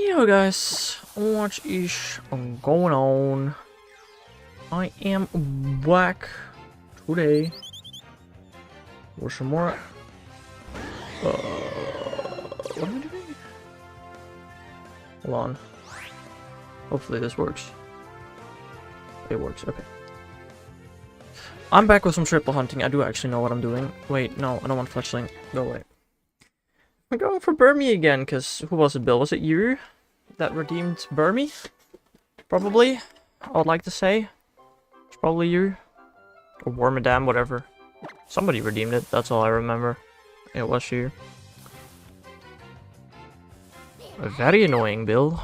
Yo guys, what is going on? I am back today for some more. What am I doing? Hold on. Hopefully this works. It works, okay. I'm back with some triple hunting. I do actually know what I'm doing. Wait, no, I don't want fletchling. Go away. I'm going for Burmy again, because who was it, Bill? Was it you that redeemed Burmy? Probably, I would like to say. It's probably you. Or Wormadam, whatever. Somebody redeemed it, that's all I remember. It was you. Very annoying, Bill.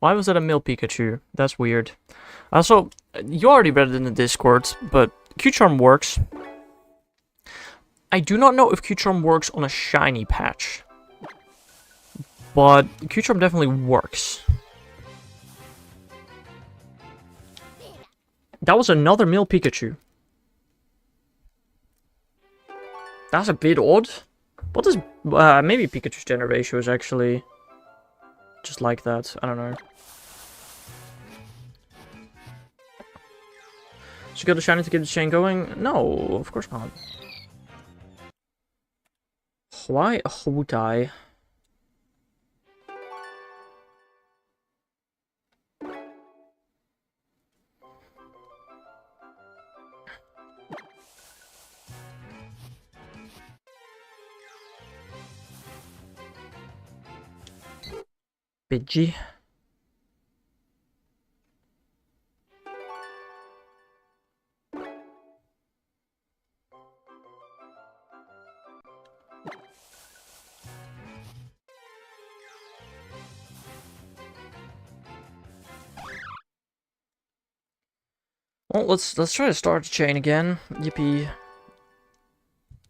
Why was that a male Pikachu? That's weird. Also, you already read it in the Discord, but Q-Charm works. I do not know if Q-Charm works on a shiny patch. But Q-Charm definitely works. That was another male Pikachu. That's a bit odd. What is... maybe Pikachu's gender ratio is actually... just like that. I don't know. Should you go to shiny to keep the chain going? No, of course not. Why would I? Pidgey. Well, let's try to start the chain again. Yippee.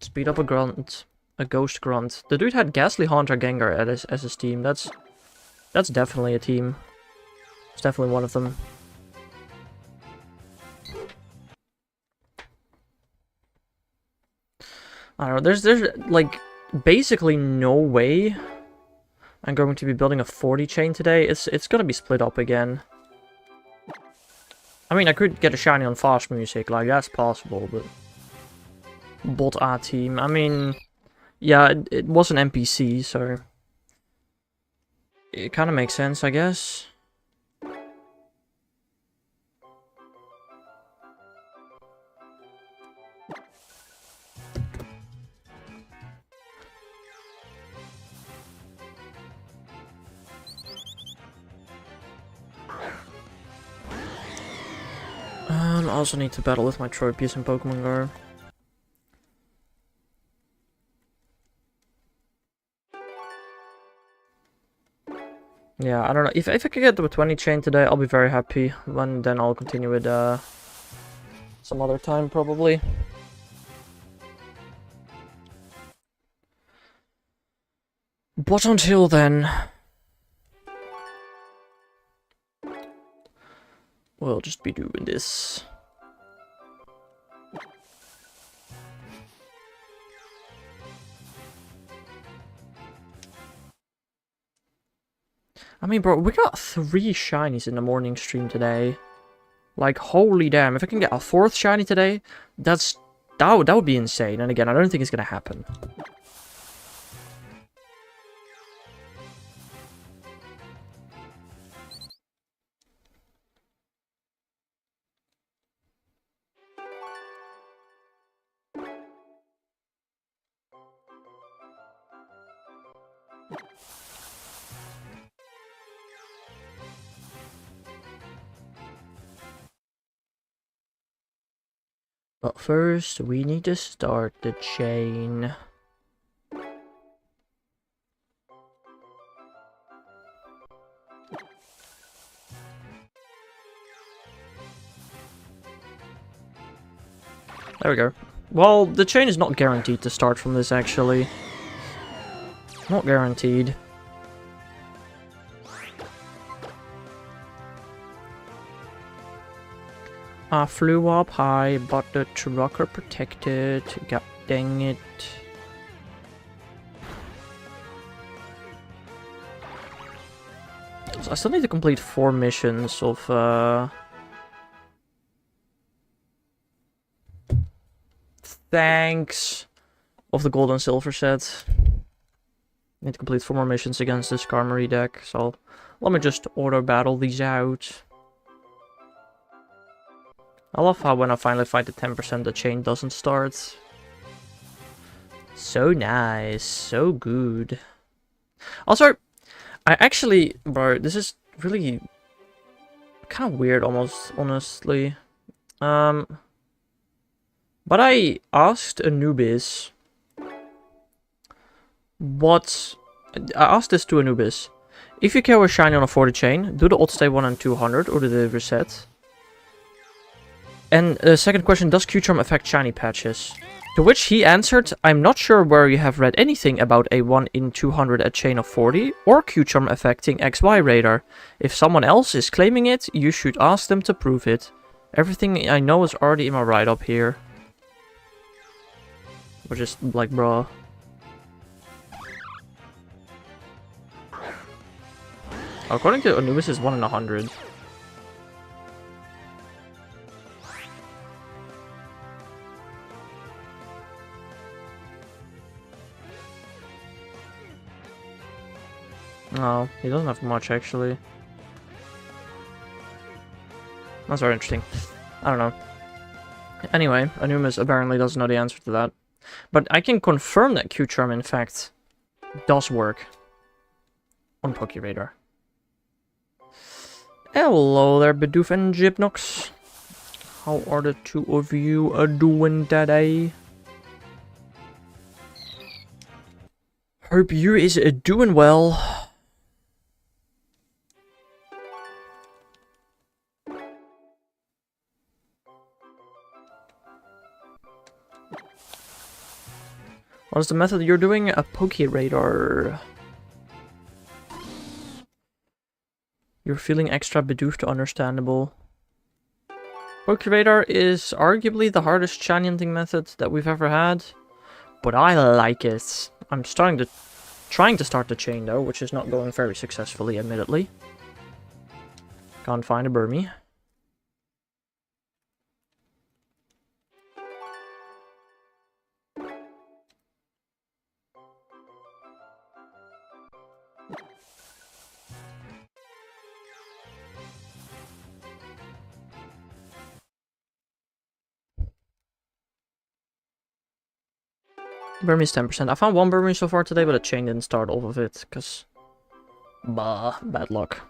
Speed up a grunt. A ghost grunt. The dude had Ghastly Haunter Gengar as his team. That's definitely a team. It's definitely one of them. I don't know, there's like basically no way I'm going to be building a 40 chain today. It's gonna be split up again. I mean, I could get a shiny on fast music, like that's possible, but bot A team. I mean, yeah, it was an NPC, so it kind of makes sense, I guess. I also need to battle with my Tropius in Pokemon Go. Yeah, I don't know. If I can get to a 20 chain today, I'll be very happy. And then I'll continue with some other time, probably. But until then, we'll just be doing this. I mean, bro, we got 3 shinies in the morning stream today. Like, holy damn, if I can get a 4th shiny today, that would be insane. And again, I don't think it's gonna happen. But first, we need to start the chain. There we go. Well, the chain is not guaranteed to start from this, actually. Not guaranteed. I flew up high, but the trucker protected. God dang it. I still need to complete 4 missions of thanks of the gold and silver set. Need to complete 4 more missions against this Skarmory deck, so let me just auto battle these out. I love how when I finally fight the 10% the chain doesn't start. So nice, so good. Also, I actually, bro, this is really kind of weird almost, honestly. But I asked Anubis I asked this to Anubis. If you carry a shiny on a 40 chain, do the odds stay 1 in 200 or do they reset? And the second question, does Q-Charm affect shiny patches? To which he answered, I'm not sure where you have read anything about a 1 in 200 at chain of 40 or Q-Charm affecting XY radar. If someone else is claiming it, you should ask them to prove it. Everything I know is already in my write-up here. Which is like, bruh. According to Anubis, it's 1 in 100. No, he doesn't have much, actually. That's very interesting. I don't know. Anyway, Anubis apparently doesn't know the answer to that. But I can confirm that Q-Charm, in fact, does work on Pokeradar. Hello there, Bidoof and Gypnox. How are the two of you doing today? Hope you is doing well. What is the method you're doing? A Pokeradar. You're feeling extra bedoofed, understandable. Pokeradar is arguably the hardest shiny hunting method that we've ever had, but I like it. I'm trying to start the chain though, which is not going very successfully, admittedly. Can't find a Burmy. Burmy's 10%. I found 1 Burmy so far today, but a chain didn't start off of it, because... bah, bad luck.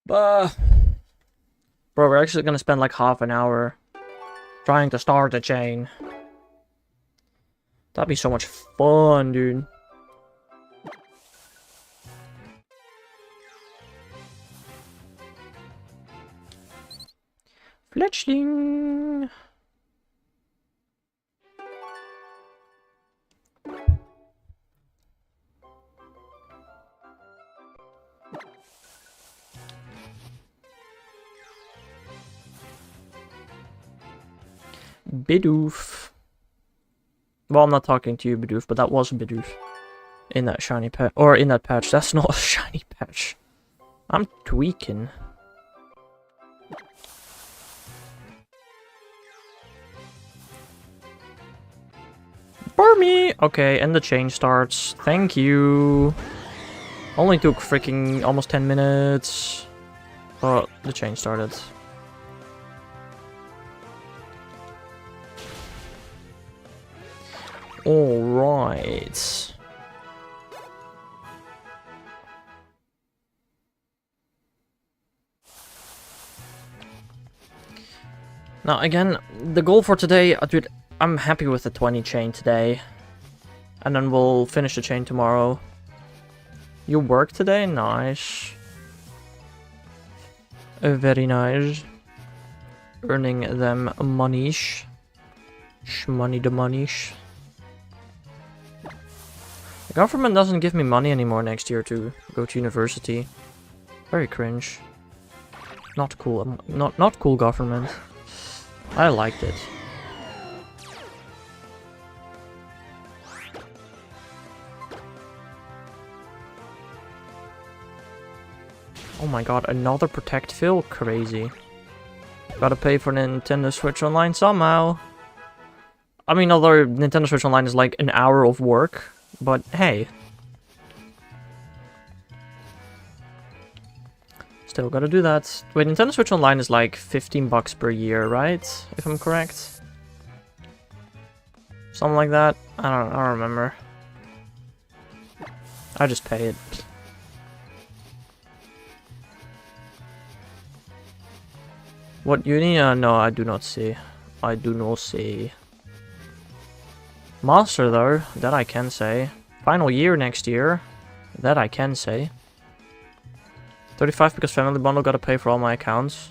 Bro, we're actually gonna spend like half an hour trying to start a chain. That'd be so much fun, dude. Fletchling. Bidoof. Well, I'm not talking to you, Bidoof, but that was Bidoof. In that shiny patch. Or in that patch. That's not a shiny patch. I'm tweaking. Burmy! Okay, and the chain starts. Thank you. Only took freaking almost 10 minutes. But the chain started. Alright. Now again, the goal for today, dude, I'm happy with the 20 chain today. And then we'll finish the chain tomorrow. You work today? Nice. Very nice. Earning them monies. Shmoney the money-sh. The government doesn't give me money anymore next year to go to university. Very cringe. Not cool. Not cool government. I liked it. Oh my god, another protect fill? Crazy. Gotta pay for Nintendo Switch Online somehow. I mean, although Nintendo Switch Online is like an hour of work, but hey. Still gotta do that. Wait, Nintendo Switch Online is like 15 bucks per year, right? If I'm correct. Something like that. I don't remember. I just pay it. What uni? No, I do not see. I do not see. Master though, that I can say. Final year next year, that I can say. 35 because family bundle, gotta pay for all my accounts.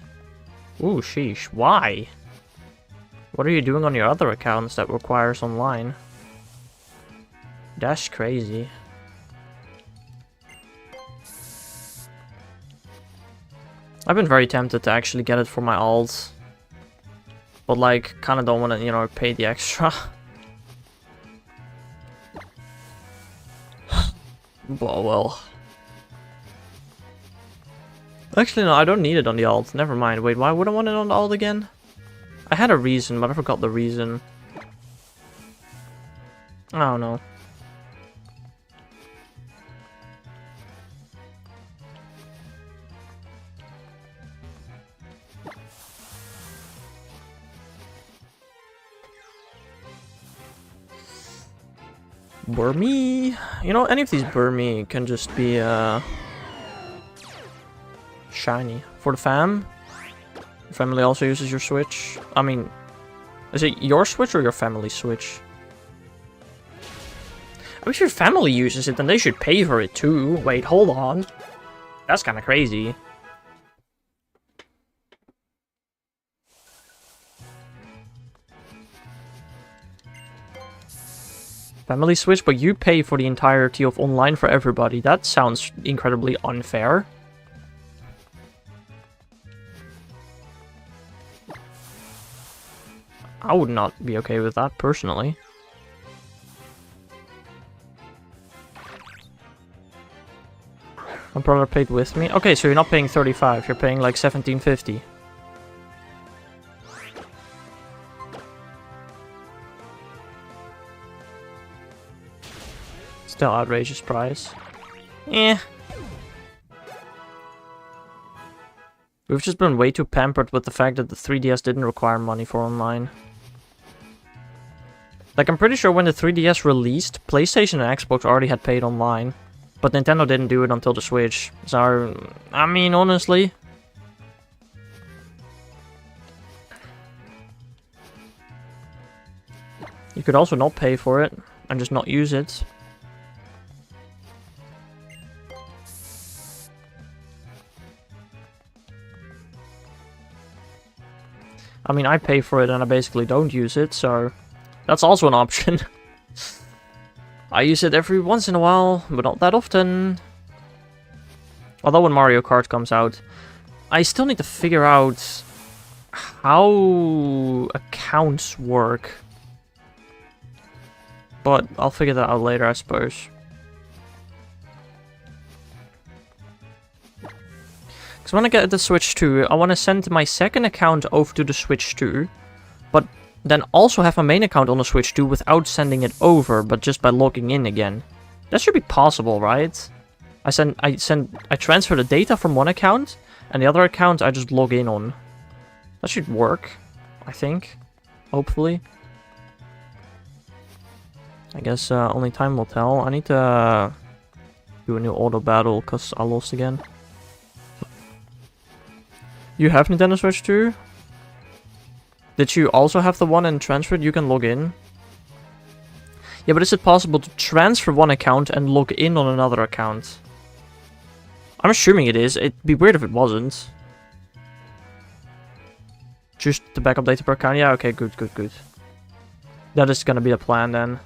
Ooh, sheesh. Why? What are you doing on your other accounts that requires online? That's crazy. I've been very tempted to actually get it for my alt. But like, kinda don't wanna, you know, pay the extra. But well. Actually no, I don't need it on the alt. Never mind. Wait, why would I want it on the alt again? I had a reason, but I forgot the reason. I don't know. Burmy. You know, any of these Burmy can just be shiny. For the fam. Your family also uses your Switch. I mean, is it your Switch or your family's Switch? I mean, if your family uses it, then they should pay for it too. Wait, hold on. That's kind of crazy. Family Switch, but you pay for the entirety of online for everybody. That sounds incredibly unfair. I would not be okay with that, personally. My brother paid with me. Okay, so you're not paying 35, you're paying like 17.50. Still outrageous price. Eh. We've just been way too pampered with the fact that the 3DS didn't require money for online. Like, I'm pretty sure when the 3DS released, PlayStation and Xbox already had paid online. But Nintendo didn't do it until the Switch. So, I mean, honestly. You could also not pay for it and just not use it. I mean, I pay for it and I basically don't use it, so that's also an option. I use it every once in a while, but not that often. Although when Mario Kart comes out, I still need to figure out how accounts work. But I'll figure that out later, I suppose. Because when I get the Switch 2, I want to send my second account over to the Switch 2. But then also have my main account on the Switch 2 without sending it over, but just by logging in again. That should be possible, right? I transfer the data from one account, and the other account I just log in on. That should work, I think. Hopefully. I guess only time will tell. I need to do a new auto battle because I lost again. You have Nintendo Switch 2? Did you also have the one and transferred? You can log in. Yeah, but is it possible to transfer one account and log in on another account? I'm assuming it is. It'd be weird if it wasn't. Just the backup data per account? Yeah, okay, good, good, good. That is gonna be the plan then.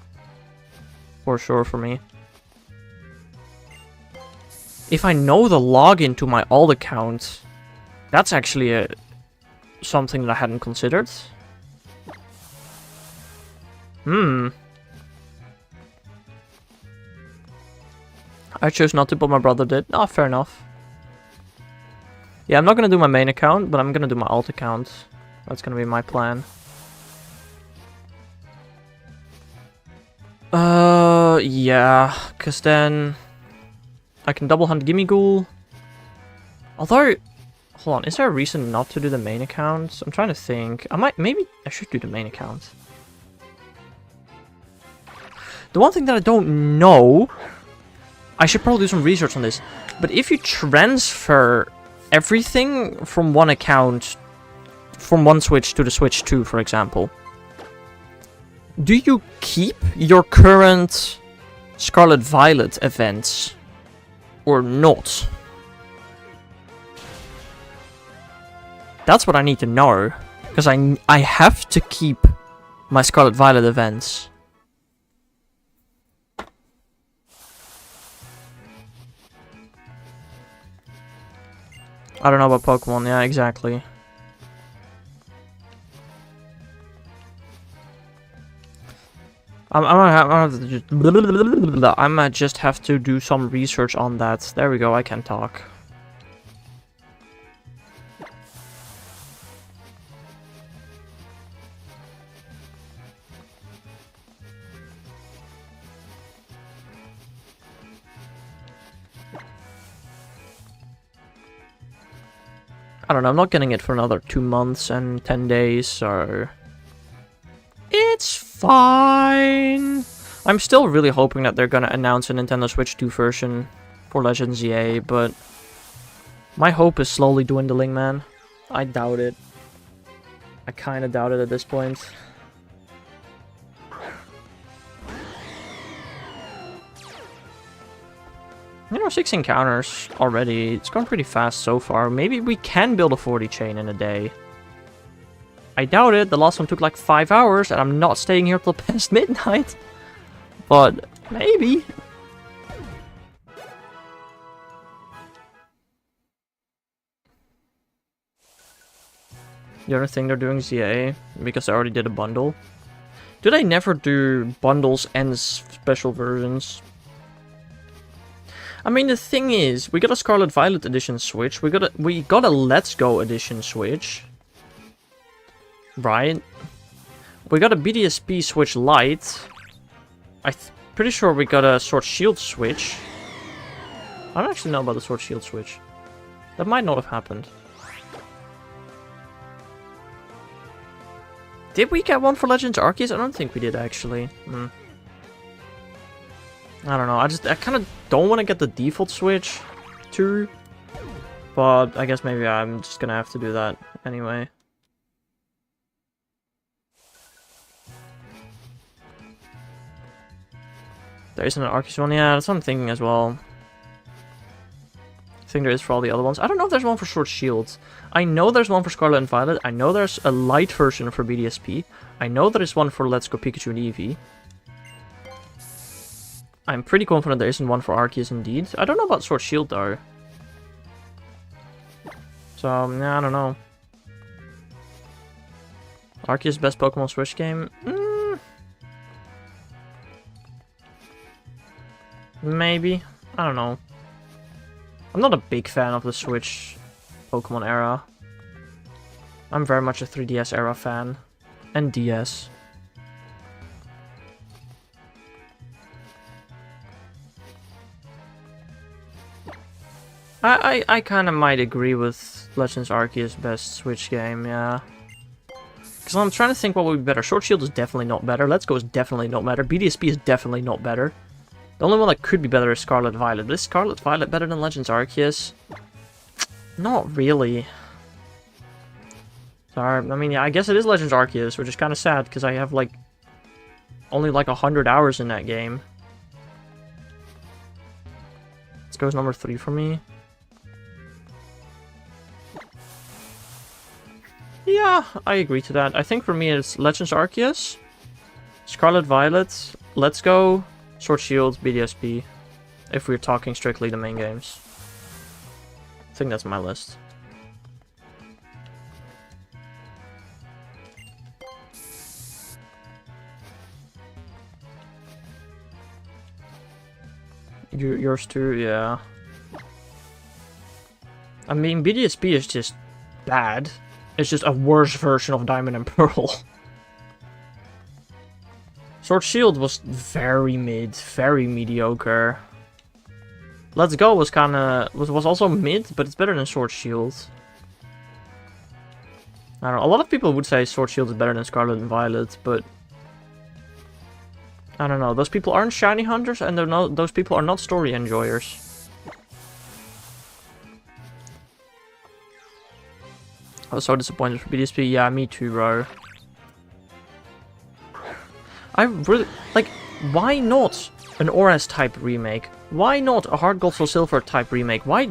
For sure for me. If I know the login to my alt account, that's actually something that I hadn't considered. I chose not to, but my brother did. Oh, fair enough. Yeah, I'm not gonna do my main account, but I'm gonna do my alt account. That's gonna be my plan. Yeah, because then I can double hunt Gimme Ghoul. Although, hold on, is there a reason not to do the main account? I'm trying to think. Maybe I should do the main account. The one thing that I don't know, I should probably do some research on this, but if you transfer everything from one account, from one Switch to the Switch 2, for example, do you keep your current Scarlet Violet events or not? That's what I need to know, because I have to keep my Scarlet Violet events. I don't know about Pokemon, yeah, exactly. I might just have to do some research on that. There we go, I can talk. I don't know, I'm not getting it for another 2 months and 10 days, so... It's fine! I'm still really hoping that they're gonna announce a Nintendo Switch 2 version for Legends EA, but... my hope is slowly dwindling, man. I doubt it. I kinda doubt it at this point. You know, 6 encounters already. It's gone pretty fast so far. Maybe we can build a 40 chain in a day. I doubt it. The last one took like 5 hours, and I'm not staying here till past midnight. But maybe. The other thing they're doing is ZA, because I already did a bundle. Do they never do bundles and special versions? I mean, the thing is, we got a Scarlet Violet edition Switch, we got a Let's Go edition Switch, right? We got a BDSP Switch Lite. Pretty sure we got a Sword Shield Switch. I don't actually know about the Sword Shield Switch. That might not have happened. Did we get one for Legends Arceus? I don't think we did, actually. I don't know, I kind of don't want to get the default Switch too, but I guess maybe I'm just gonna have to do that anyway. There isn't an Arceus one, yeah, that's what I'm thinking as well. I think there is for all the other ones. I don't know if there's one for Sword Shield. I know there's one for Scarlet and Violet, I know there's a light version for BDSP, I know there's one for Let's Go Pikachu and Eevee. I'm pretty confident there isn't one for Arceus indeed. I don't know about Sword Shield though. So, yeah, I don't know. Arceus best Pokemon Switch game? Maybe. I don't know. I'm not a big fan of the Switch Pokemon era. I'm very much a 3DS era fan. And DS. I kind of might agree with Legends Arceus best Switch game, yeah. Because I'm trying to think what would be better. Sword Shield is definitely not better. Let's Go is definitely not better. BDSP is definitely not better. The only one that could be better is Scarlet Violet. But is Scarlet Violet better than Legends Arceus? Not really. Sorry, I mean, yeah, I guess it is Legends Arceus, which is kind of sad because I have like only like 100 hours in that game. Let's go as number 3 for me. Yeah, I agree to that. I think for me it's Legends Arceus, Scarlet Violet, Let's Go, Sword Shield, BDSP. If we're talking strictly the main games. I think that's my list. Yours too, yeah. I mean, BDSP is just bad. It's just a worse version of Diamond and Pearl. Sword Shield was very mid, very mediocre. Let's Go was was also mid, but it's better than Sword Shield. I don't know. A lot of people would say Sword Shield is better than Scarlet and Violet, but I don't know. Those people aren't shiny hunters, and those people are not story enjoyers. I was so disappointed for BDSP. Yeah, me too, bro. I really like. Why not an ORAS type remake? Why not a Heart Gold Soul Silver type remake? Why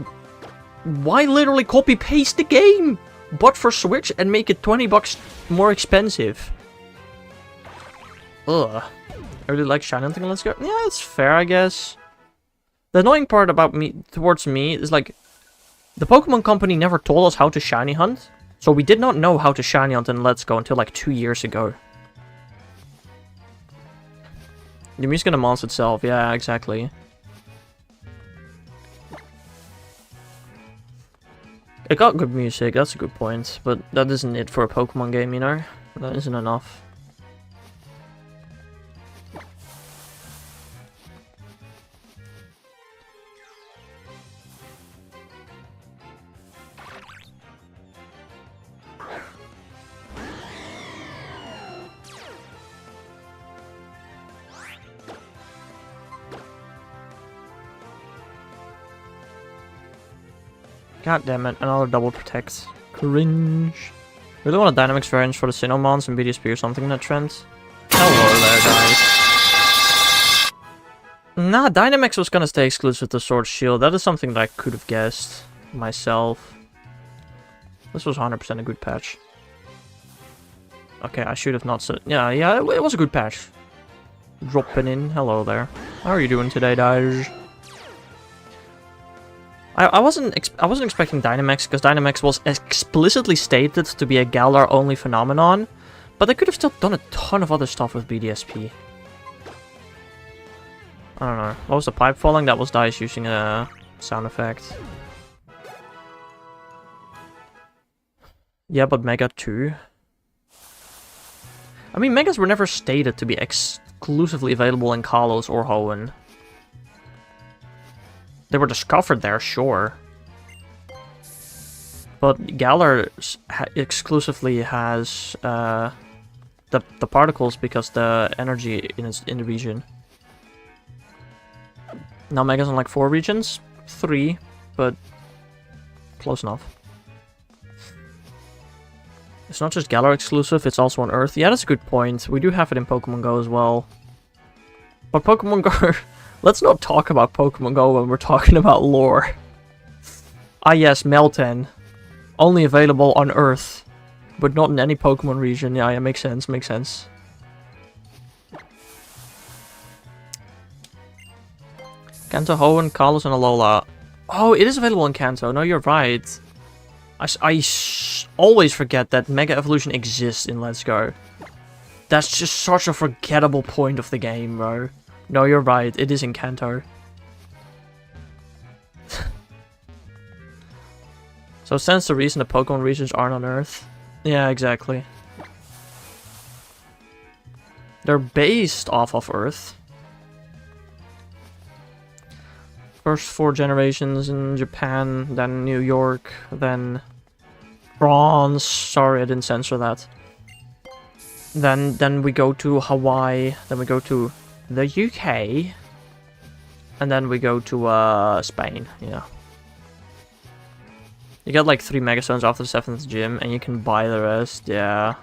literally copy paste the game, but for Switch and make it $20 more expensive? Ugh. I really like shiny hunting. Let's go. Yeah, it's fair, I guess. The annoying part about towards me is like, the Pokemon Company never told us how to shiny hunt, so we did not know how to shiny hunt in Let's Go until like 2 years ago. The music announce itself, yeah, exactly. It got good music, that's a good point, but that isn't it for a Pokemon game, you know? That isn't enough. God damn it, another double protect. Cringe. Really want a Dynamax variant for the Sinnomons and BDSP or something in that trend? Hello there, guys. Nah, Dynamax was gonna stay exclusive to Sword Shield. That is something that I could have guessed myself. This was 100% a good patch. Okay, I should have not said... Yeah, it was a good patch. Dropping in. Hello there. How are you doing today, guys? I wasn't expecting Dynamax, because Dynamax was explicitly stated to be a Galar-only phenomenon, but they could have still done a ton of other stuff with BDSP. I don't know. What was the pipe falling? That was Dice using a sound effect. Yeah, but Mega too. I mean, Megas were never stated to be exclusively available in Kalos or Hoenn. They were discovered there, sure. But Galar exclusively has the particles because the energy in the region. Now Mega's on like 4 regions? 3, but close enough. It's not just Galar exclusive, it's also on Earth. Yeah, that's a good point. We do have it in Pokemon Go as well. But Pokemon Go... Let's not talk about Pokemon Go when we're talking about lore. Ah yes, Meltan. Only available on Earth. But not in any Pokemon region. Yeah, makes sense, makes sense. Kanto, Hoenn, Kalos, and Alola. Oh, it is available in Kanto. No, you're right. I always forget that Mega Evolution exists in Let's Go. That's just such a forgettable point of the game, bro. No, you're right. It is in Kanto. So stands the reason the Pokemon regions aren't on Earth. Yeah, exactly. They're based off of Earth. First 4 generations in Japan, then New York, then France. Sorry, I didn't censor that. Then we go to Hawaii. Then we go to the UK, and then we go to Spain. Yeah, you get like 3 Megastones after the 7th gym, and you can buy the rest. Yeah,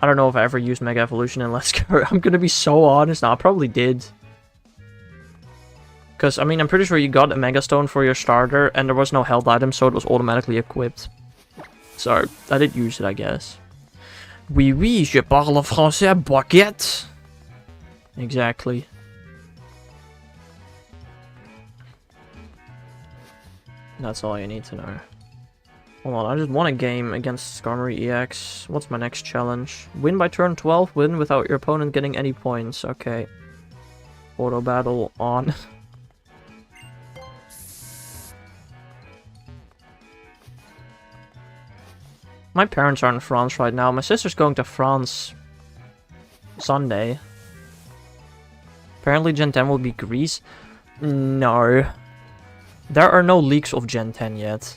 I don't know if I ever used Mega Evolution in Let's Go. I'm gonna be so honest now. I probably did, because I mean I'm pretty sure you got a Megastone for your starter, and there was no held item, so it was automatically equipped. So I did use it, I guess. Oui, oui, je parle français, baguette. Exactly. That's all you need to know. Hold on, I just won a game against Skarmory EX. What's my next challenge? Win by turn 12, win without your opponent getting any points. Okay. Auto battle on. My parents are in France right now. My sister's going to France Sunday. Apparently Gen 10 will be Greece. No. There are no leaks of Gen 10 yet.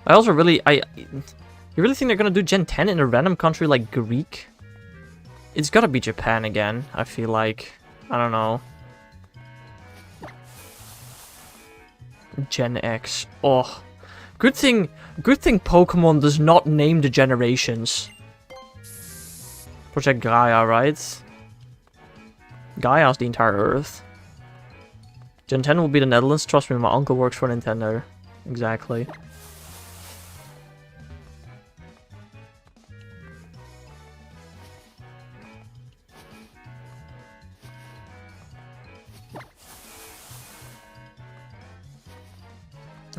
I also really... You really think they're gonna do Gen 10 in a random country like Greek? It's gotta be Japan again, I feel like. I don't know. Gen X. Oh. Good thing Pokemon does not name the generations. Project Gaia, right? Gaia's the entire Earth. Gen 10 will be the Netherlands. Trust me, my uncle works for Nintendo. Exactly.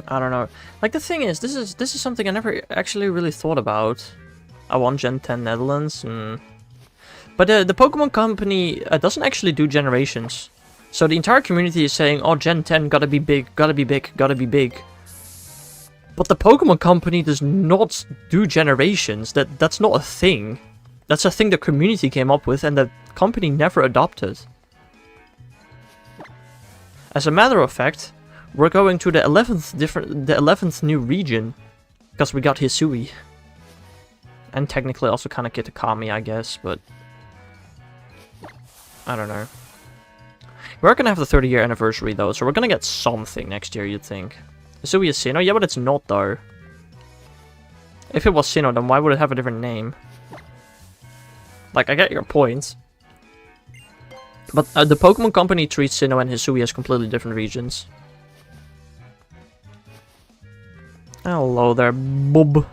I don't know. Like, the thing is, this is something I never actually really thought about. I want Gen 10 Netherlands. But the Pokemon Company doesn't actually do generations. So the entire community is saying, oh, Gen 10 gotta be big, gotta be big, gotta be big. But the Pokemon Company does not do generations. That's not a thing. That's a thing the community came up with and the company never adopted. As a matter of fact, we're going to the 11th new region. Because we got Hisui. And technically also kind of Kitakami, I guess, but... I don't know. We're gonna have the 30-year anniversary though, so we're gonna get something next year, you'd think. Hisui is Sinnoh? Yeah, but it's not though. If it was Sinnoh, then why would it have a different name? Like, I get your point. But the Pokemon Company treats Sinnoh and Hisui as completely different regions. Hello there, bub.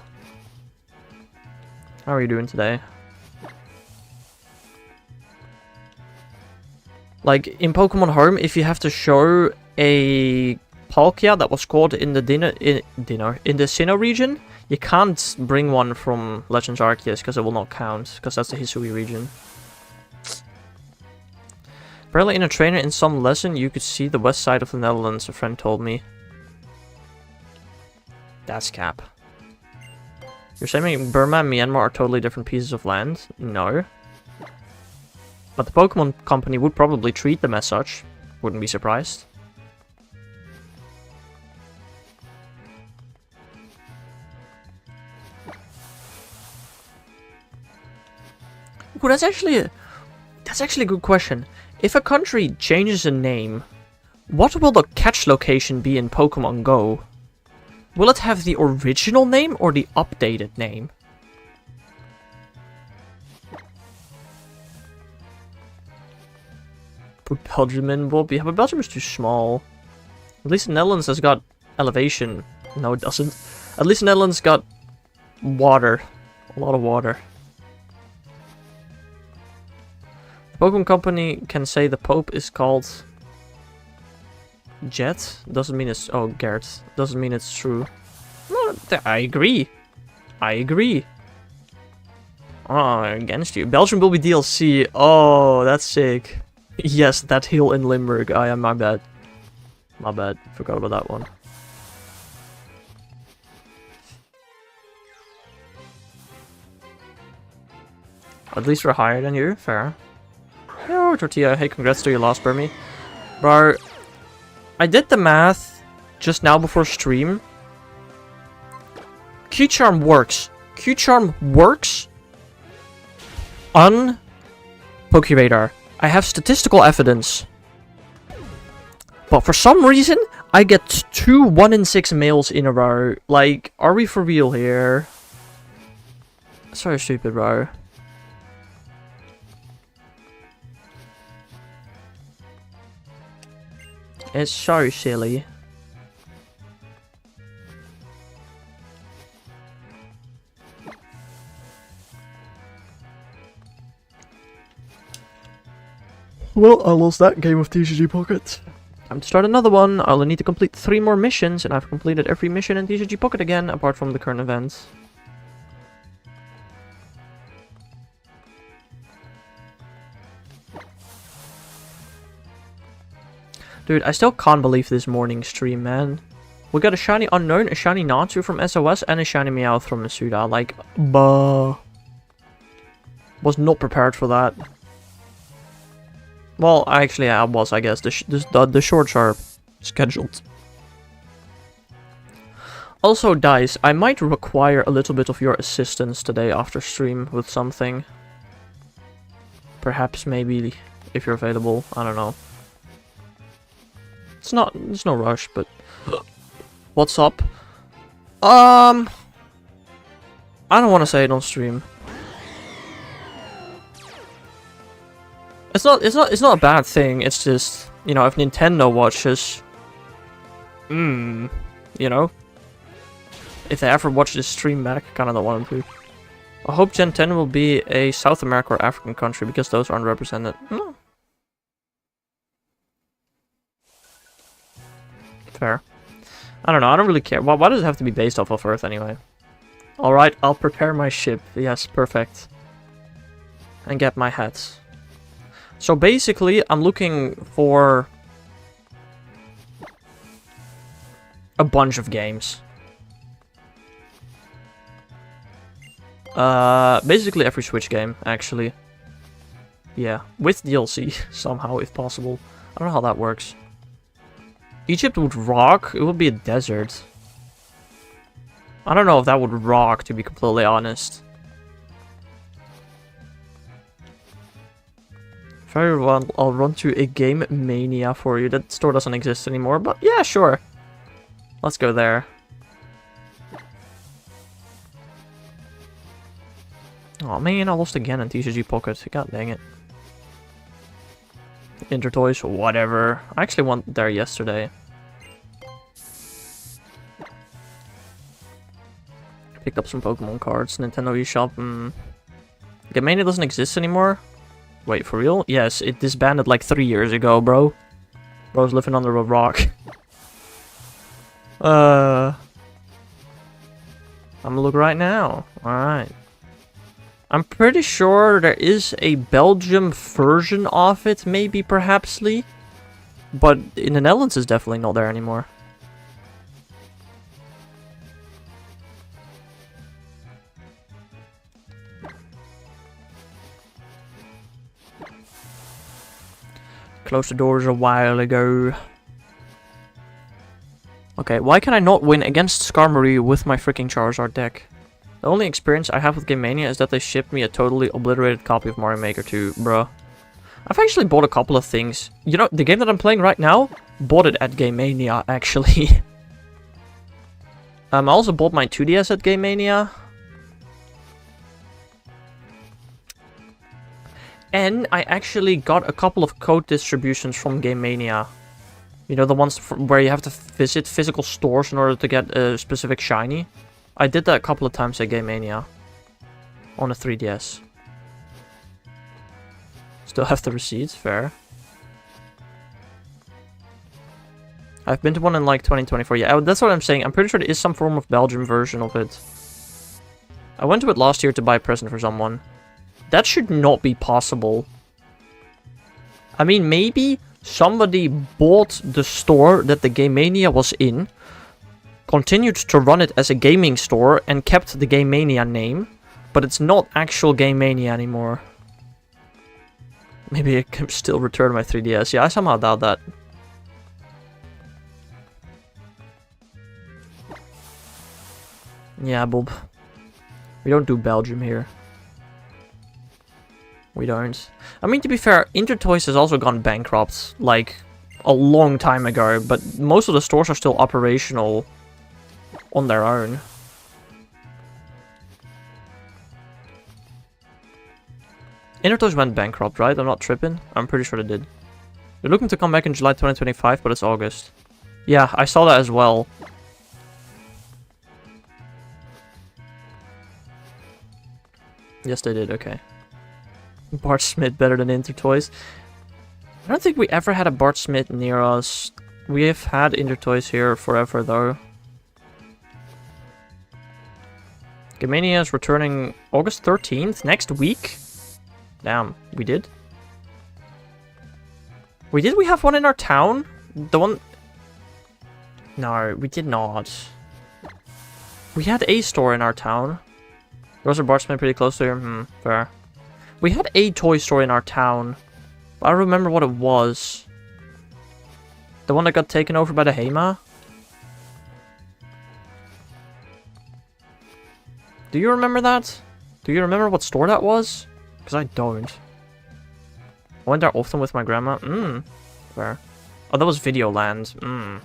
How are you doing today? Like, in Pokemon Home, if you have to show a Palkia that was caught in the Sinnoh region, you can't bring one from Legends Arceus because it will not count, because that's the Hisui region. Apparently in a trainer in some lesson, you could see the west side of the Netherlands, a friend told me. That's cap. You're saying Burma and Myanmar are totally different pieces of land? No. But the Pokemon Company would probably treat them as such. Wouldn't be surprised. Ooh, that's actually a good question. If a country changes a name, what will the catch location be in Pokemon Go? Will it have the original name or the updated name? Put Belgium in, Bob. Yeah, but Belgium is too small. At least the Netherlands has got elevation. No, it doesn't. At least the Netherlands got water. A lot of water. The Pokemon Company can say the Pope is called Jet. Doesn't mean it's... Oh, Gert. Doesn't mean it's true. No, I agree. I agree. Oh, against you. Belgium will be DLC. Oh, that's sick. Yes, that hill in Limburg. I am my bad. My bad. Forgot about that one. At least we're higher than you. Fair. Yo, Tortilla. Hey, congrats to your loss, Burmy. Bro, I did the math just now before stream. Q-Charm works. Q-Charm works on Pokeradar. I have statistical evidence. But for some reason, I get 2 1 in 6 males in a row. Like, are we for real here? So stupid, bro. It's so silly. Well, I lost that game of TCG Pocket. Time to start another one. I'll only need to complete 3 more missions, and I've completed every mission in TCG Pocket again, apart from the current events. Dude, I still can't believe this morning stream, man. We got a shiny Unknown, a shiny Natsu from SOS, and a shiny Meowth from Masuda. Like, buh. Was not prepared for that. Well, actually, I was, I guess. The shorts are scheduled. Also, Dice, I might require a little bit of your assistance today after stream with something. Perhaps, maybe, if you're available. I don't know. It's no rush, but... What's up? I don't want to say it on stream. It's not a bad thing. It's just, you know, if Nintendo watches, you know, if they ever watch this stream back, I kind of don't want them to. I hope Gen 10 will be a South America or African country because those aren't represented. Fair. I don't know. I don't really care. Why does it have to be based off of Earth anyway? All right, I'll prepare my ship. Yes, perfect. And get my hats. So basically, I'm looking for a bunch of games. Basically every Switch game, actually. Yeah, with DLC, somehow, if possible. I don't know how that works. Egypt would rock. It would be a desert. I don't know if that would rock, to be completely honest. Very well, I'll run to a Game Mania for you. That store doesn't exist anymore, but yeah, sure. Let's go there. Oh man, I lost again in TCG Pocket. God dang it. Intertoys, whatever. I actually went there yesterday. Picked up some Pokemon cards. Nintendo eShop. Game Mania doesn't exist anymore. Wait, for real? Yes, it disbanded like 3 years ago, bro. Bro's living under a rock. I'm gonna look right now. Alright. I'm pretty sure there is a Belgium version of it, maybe, perhapsly. But in the Netherlands it's definitely not there anymore. Closed the doors a while ago. Okay, why can I not win against Skarmory with my freaking Charizard deck? The only experience I have with Game Mania is that they shipped me a totally obliterated copy of Mario Maker 2, bruh. I've actually bought a couple of things. You know, the game that I'm playing right now, bought it at Game Mania, actually. I also bought my 2DS at Game Mania. And I actually got a couple of code distributions from Game Mania. You know, the ones where you have to visit physical stores in order to get a specific shiny. I did that a couple of times at Game Mania. On a 3DS. Still have the receipts, fair. I've been to one in like 2024. Yeah, that's what I'm saying. I'm pretty sure there is some form of Belgian version of it. I went to it last year to buy a present for someone. That should not be possible. I mean, maybe somebody bought the store that the Game Mania was in, continued to run it as a gaming store, and kept the Game Mania name, but it's not actual Game Mania anymore. Maybe I can still return my 3DS. Yeah, I somehow doubt that. Yeah, Bob. We don't do Belgium here. We don't. I mean, to be fair, Intertoys has also gone bankrupt, like, a long time ago, but most of the stores are still operational on their own. Intertoys went bankrupt, right? I'm not tripping. I'm pretty sure they did. They're looking to come back in July 2025, but it's August. Yeah, I saw that as well. Yes, they did, okay. Bart Smith better than Intertoys. don't think we ever had a Bart Smith near us. We have had Intertoys here forever, though. Gamania is returning August 13th, next week? Damn, we did? We have one in our town? The one... No, we did not. We had a store in our town. Those are Bart Smith pretty close to here? Fair. We had a toy store in our town. But I don't remember what it was. The one that got taken over by the Hema? Do you remember that? Do you remember what store that was? Because I don't. I went there often with my grandma. Fair. Oh, that was Videoland.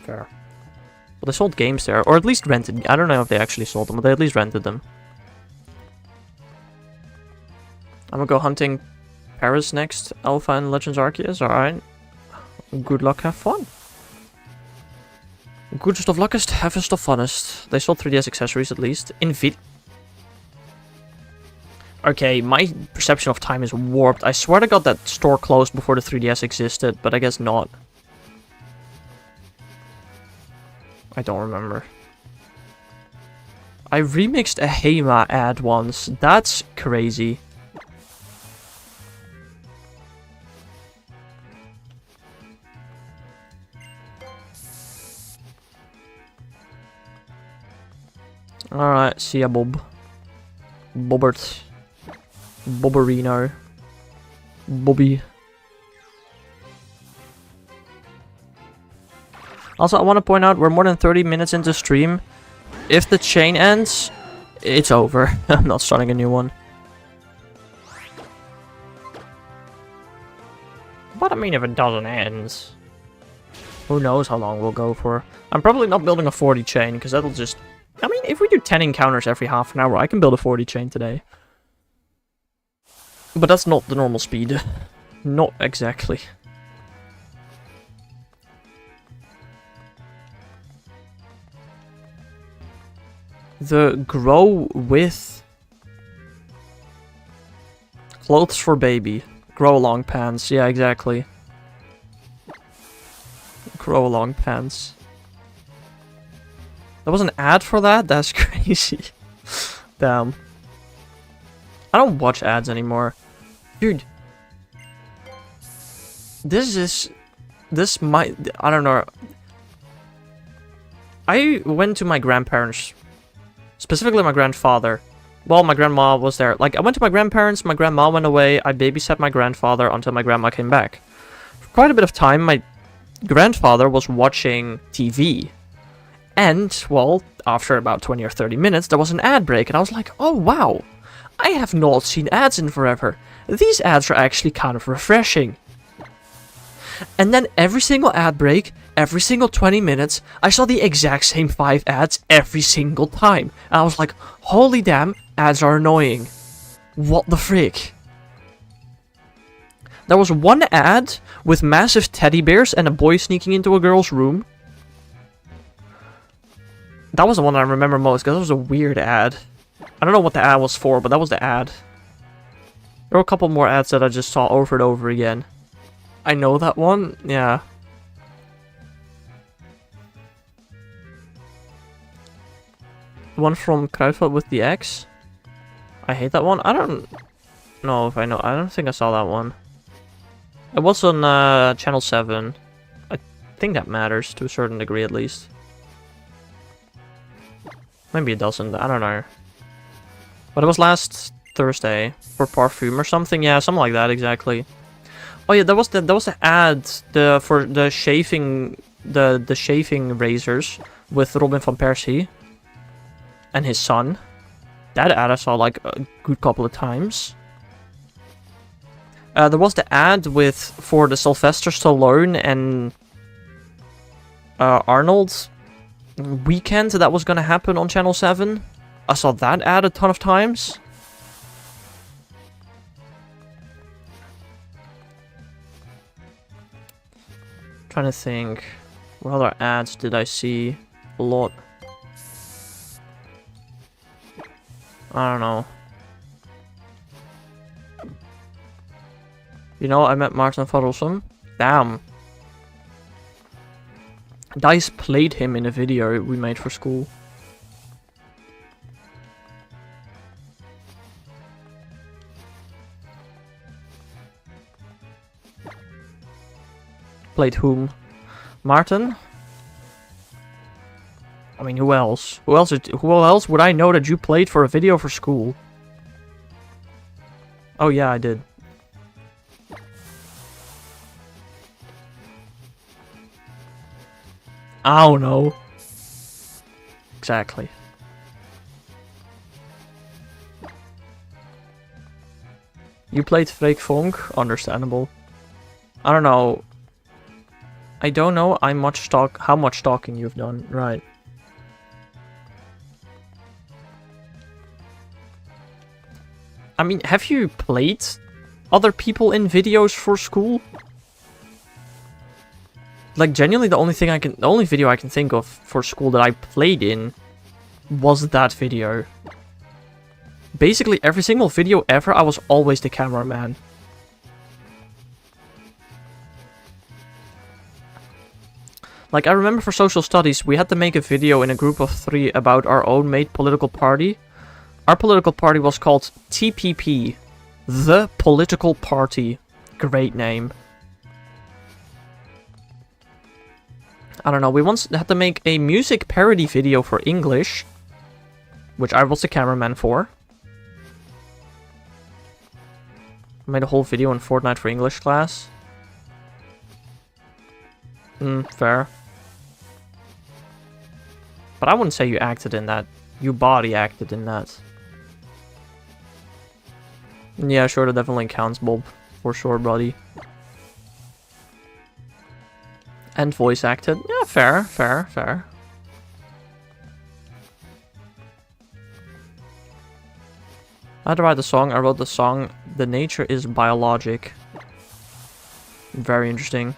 Fair. Well, they sold games there. Or at least rented. I don't know if they actually sold them, but they at least rented them. I'm gonna go hunting Paris next. Alpha and Legends Arceus. Alright. Good luck, have fun. Goodest of luckest, heaviest of funnest. They sold 3DS accessories at least. Okay, my perception of time is warped. I swear to God that store closed before the 3DS existed, but I guess not. I don't remember. I remixed a Hema ad once. That's crazy. Alright, see ya, Bob. Bobbert. Bobberino. Bobby. Also, I want to point out, we're more than 30 minutes into stream. If the chain ends, it's over. I'm not starting a new one. But I mean, if it doesn't end, who knows how long we'll go for. I'm probably not building a 40 chain, because that'll just... I mean, if we do 10 encounters every half an hour, I can build a 40 chain today. But that's not the normal speed. Not exactly. The grow with clothes for baby. Grow along pants. Yeah, exactly. Grow along pants. There was an ad for that? That's crazy. Damn. I don't watch ads anymore. Dude. This might... I don't know. I went to my grandparents. Specifically my grandfather. Well, my grandma was there. Like, I went to my grandparents, my grandma went away, I babysat my grandfather until my grandma came back. For quite a bit of time, my grandfather was watching TV. And, well, after about 20 or 30 minutes, there was an ad break, and I was like, oh wow, I have not seen ads in forever. These ads are actually kind of refreshing. And then every single ad break, every single 20 minutes, I saw the exact same 5 ads every single time. And I was like, holy damn, ads are annoying. What the frick? There was one ad with massive teddy bears and a boy sneaking into a girl's room. That was the one I remember most, because it was a weird ad. I don't know what the ad was for, but that was the ad. There were a couple more ads that I just saw over and over again. I know that one, yeah. The one from Kruidvat with the X. I hate that one. I don't know if I know. I don't think I saw that one. It was on Channel 7. I think that matters to a certain degree at least. Maybe it doesn't. I don't know. But it was last Thursday for Parfum or something. Yeah, something like that exactly. Oh yeah, that was the ad for the shaving the shaving razors with Robin van Persie and his son. That ad I saw like a good couple of times. There was the ad for the Sylvester Stallone and Arnold weekend that was gonna happen on Channel 7. I saw that ad a ton of times. Trying to think, what other ads did I see a lot? I don't know. You know, I met Maarten van Rossum. Damn. Dice played him in a video we made for school. Played whom? Martin? I mean, who else? Who else would I know that you played for a video for school? Oh yeah, I did. I don't know. Exactly. You played Freek Funk? Understandable. I don't know. I don't know how much talking you've done. Right. I mean, have you played other people in videos for school? Like, genuinely, the only video I can think of for school that I played in was that video. Basically, every single video ever, I was always the cameraman. Like, I remember for social studies, we had to make a video in a group of 3 about our own made political party. Our political party was called TPP. The Political Party. Great name. I don't know, we once had to make a music parody video for English, which I was the cameraman for. I made a whole video on Fortnite for English class. Fair. But I wouldn't say you acted in that. You body acted in that. Yeah, sure, that definitely counts, Bob. For sure, buddy. And voice acted. Yeah, fair, fair, fair. I had to write the song. I wrote the song, The Nature is Biologic. Very interesting.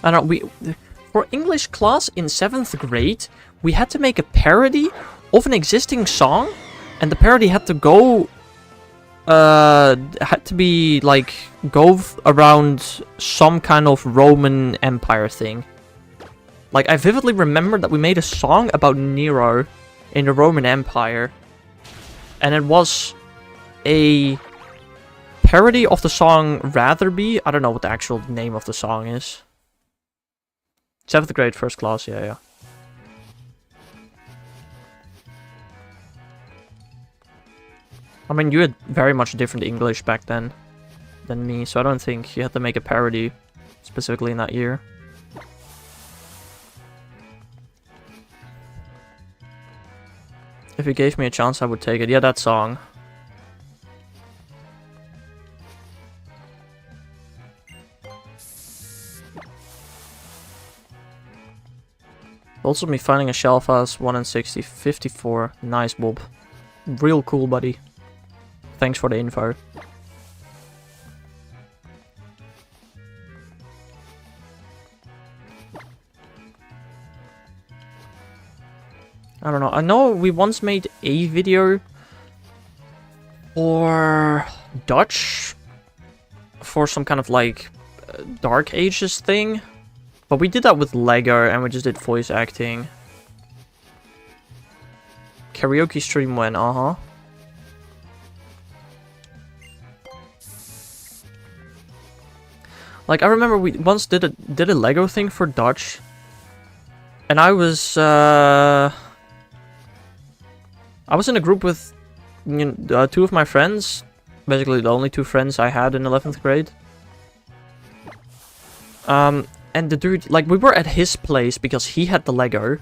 I don't know, for English class in 7th grade, we had to make a parody of an existing song. And the parody had to go... go around some kind of Roman Empire thing. Like, I vividly remember that we made a song about Nero in the Roman Empire. And it was a parody of the song Rather Be. I don't know what the actual name of the song is. 7th grade, 1st class, yeah. I mean, you had very much different English back then than me, so I don't think you had to make a parody specifically in that year. If you gave me a chance, I would take it. Yeah, that song. Also me finding a shelf house 1 in 60, 54. Nice, Bob. Real cool, buddy. Thanks for the info. I don't know. I know we once made a video for Dutch for some kind of like Dark Ages thing. But we did that with Lego and we just did voice acting. Karaoke stream when, Like, I remember we once did a Lego thing for Dutch. And I was in a group with 2 of my friends. Basically the only 2 friends I had in 11th grade. And the dude, like, we were at his place because he had the Lego.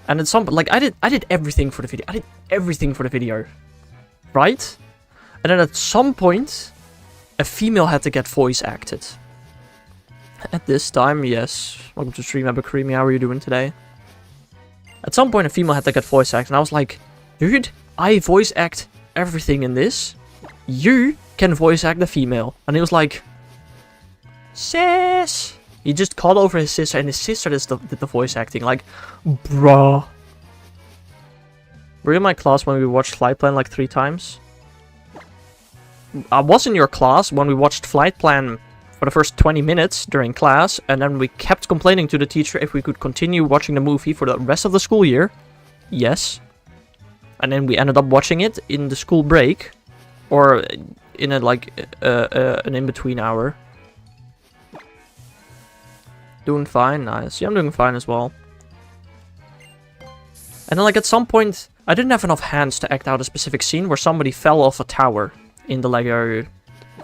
And at some, like, I did everything for the video. I did everything for the video. Right? And then at some point, a female had to get voice acted. At this time, yes. Welcome to stream, Creamy. How are you doing today? At some point, a female had to get voice acted. And I was like, dude, I voice act everything in this. You can voice act the female. And he was like... Sis! He just called over his sister, and his sister did the voice acting. Like, bruh. Were you in my class when we watched Flight Plan like 3 times? I was in your class when we watched Flight Plan for the first 20 minutes during class, and then we kept complaining to the teacher if we could continue watching the movie for the rest of the school year. Yes. And then we ended up watching it in the school break, or in a, like, an in-between hour. Doing fine, nice. Yeah, I'm doing fine as well. And then, like, at some point, I didn't have enough hands to act out a specific scene where somebody fell off a tower in the Lego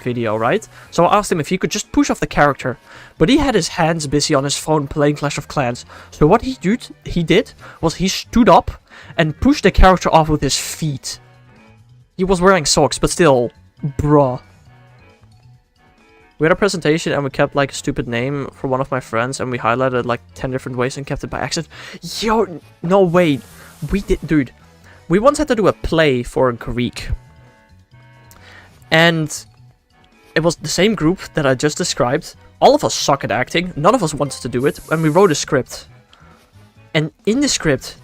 video, right? So I asked him if he could just push off the character, but he had his hands busy on his phone playing Clash of Clans. So what he did was he stood up and pushed the character off with his feet. He was wearing socks, but still, bruh. We had a presentation and we kept like a stupid name for one of my friends, and we highlighted like 10 different ways and kept it by accident. Yo, no way. We did, dude. We once had to do a play for Greek. And it was the same group that I just described. All of us suck at acting. None of us wanted to do it. And we wrote a script. And in the script,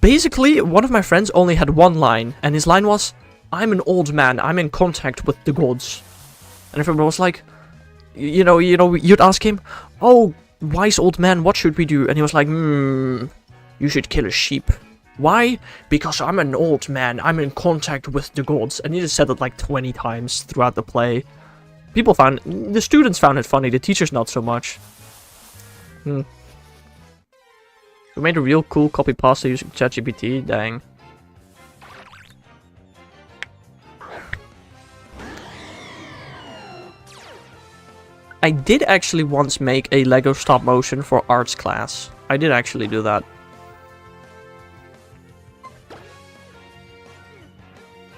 basically, one of my friends only had one line. And his line was, "I'm an old man. I'm in contact with the gods." And everyone was like, you know, you'd ask him, "Oh, wise old man, what should we do?" And he was like, "You should kill a sheep." Why? "Because I'm an old man. I'm in contact with the gods." And he just said it like 20 times throughout the play. The students found it funny, the teachers not so much. We made a real cool copy pasta using ChatGPT, dang. I did actually once make a Lego stop motion for arts class. I did actually do that.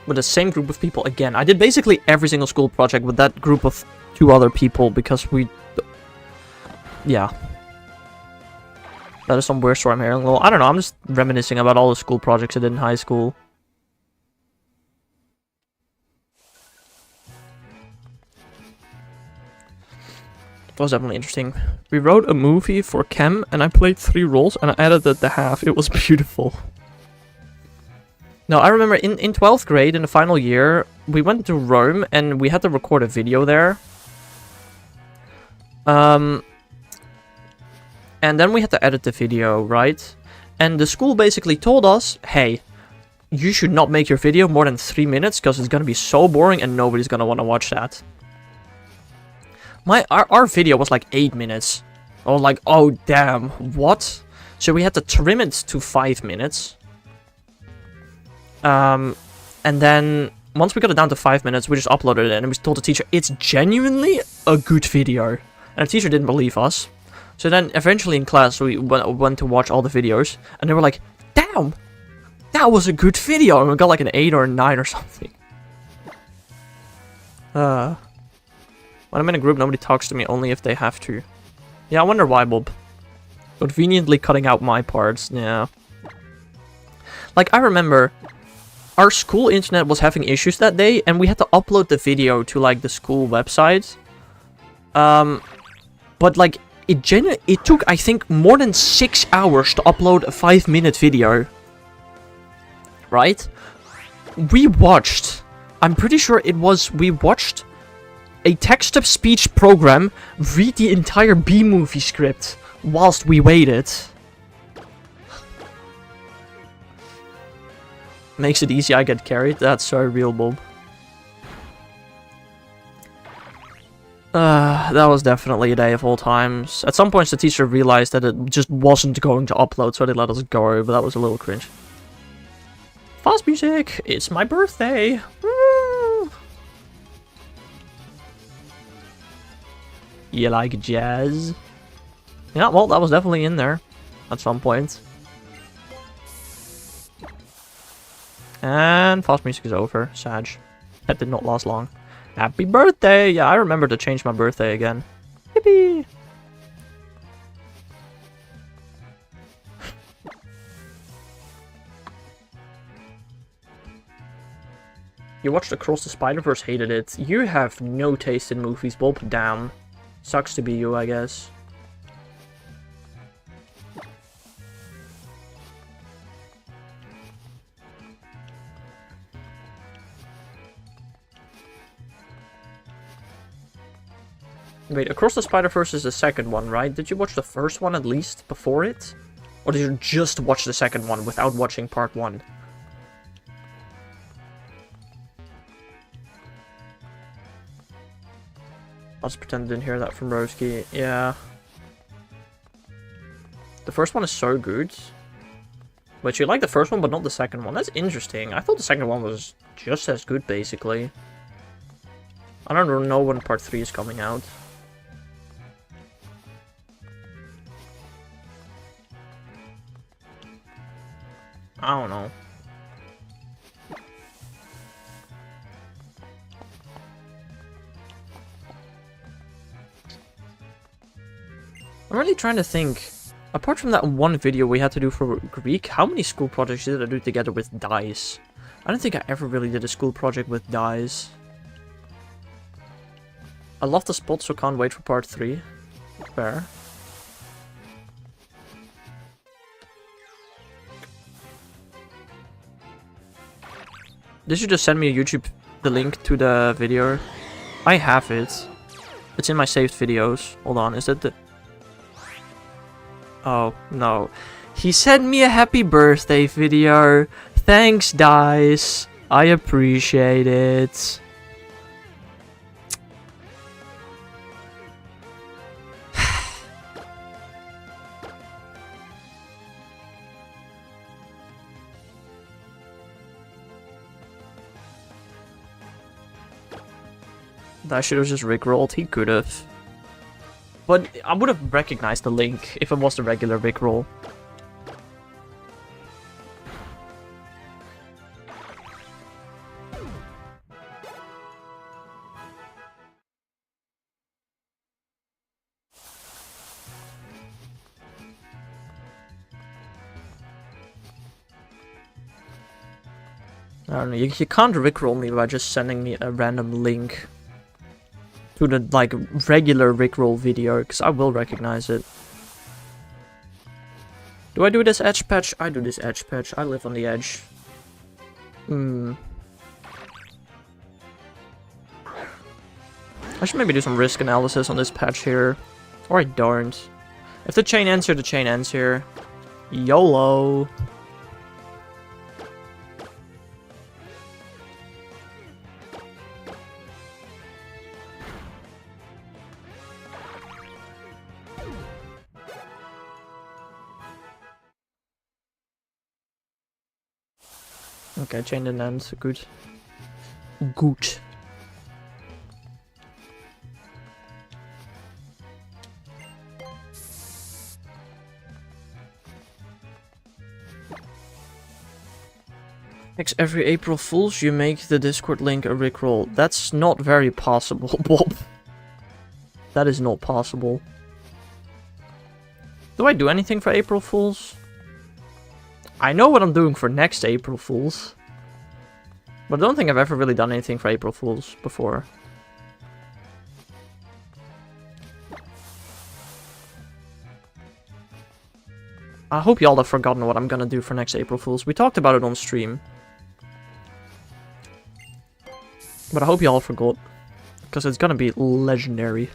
With the same group of people again. I did basically every single school project with that group of 2 other people because we... Yeah. That is some weird story I'm hearing. Well, I don't know, I'm just reminiscing about all the school projects I did in high school. That was definitely interesting. We wrote a movie for Chem and I played 3 roles and I edited the half. It was beautiful. No, I remember in 12th grade, in the final year, we went to Rome and we had to record a video there. And then we had to edit the video, right? And the school basically told us, "Hey, you should not make your video more than 3 minutes because it's gonna be so boring and nobody's gonna want to watch that." Our video was like 8 minutes. Oh, like, oh damn, what? So we had to trim it to 5 minutes. And then once we got it down to 5 minutes, we just uploaded it and we told the teacher it's genuinely a good video. And the teacher didn't believe us. So then eventually in class we went to watch all the videos and they were like, "Damn, that was a good video." And we got like an 8 or a 9 or something. When I'm in a group, nobody talks to me, only if they have to. Yeah, I wonder why, Bob. Conveniently cutting out my parts, yeah. Like, I remember our school internet was having issues that day, and we had to upload the video to, like, the school website. But, like, it took, I think, more than 6 hours to upload a 5-minute video. Right? I'm pretty sure we watched a text-to-speech program read the entire B-movie script whilst we waited. Makes it easy, I get carried. That's so real, Bob. That was definitely a day of all times. At some points, the teacher realized that it just wasn't going to upload, so they let us go, but that was a little cringe. Fast music! It's my birthday! Woo! You like jazz? Yeah, well, that was definitely in there at some point. And fast music is over. Sag. That did not last long. Happy birthday! Yeah, I remember to change my birthday again. Yippee! You watched Across the Spider-Verse, hated it. You have no taste in movies, Bob. Damn. Sucks to be you, I guess. Wait, Across the Spider-Verse is the second one, right? Did you watch the first one at least before it? Or did you just watch the second one without watching part 1? I'll just pretend I didn't hear that from Broski. Yeah. The first one is so good. But you like the first one, but not the second one. That's interesting. I thought the second one was just as good, basically. I don't know when part 3 is coming out. I don't know. I'm really trying to think. Apart from that one video we had to do for Greek, how many school projects did I do together with Dice? I don't think I ever really did a school project with Dice. I love the spot, so can't wait for part 3. Fair. Did you just send me the link to the video? I have it. It's in my saved videos. Hold on, is that the... Oh, no. He sent me a happy birthday video. Thanks, Dice. I appreciate it. I should have just rickrolled. He could have. But I would have recognized the link if it was the regular rickroll. I don't know, you can't rickroll me by just sending me a random link to the, like, regular rickroll video, because I will recognize it. Do I do this edge patch? I do this edge patch. I live on the edge. I should maybe do some risk analysis on this patch here. Or I don't. If the chain ends here, the chain ends here. YOLO! Okay, chain didn't end. Good. Good. Next, every April Fool's, you make the Discord link a rickroll. That's not very possible, Bob. That is not possible. Do I do anything for April Fool's? I know what I'm doing for next April Fool's. But I don't think I've ever really done anything for April Fool's before. I hope y'all have forgotten what I'm gonna do for next April Fool's. We talked about it on stream. But I hope y'all forgot. Because it's gonna be legendary.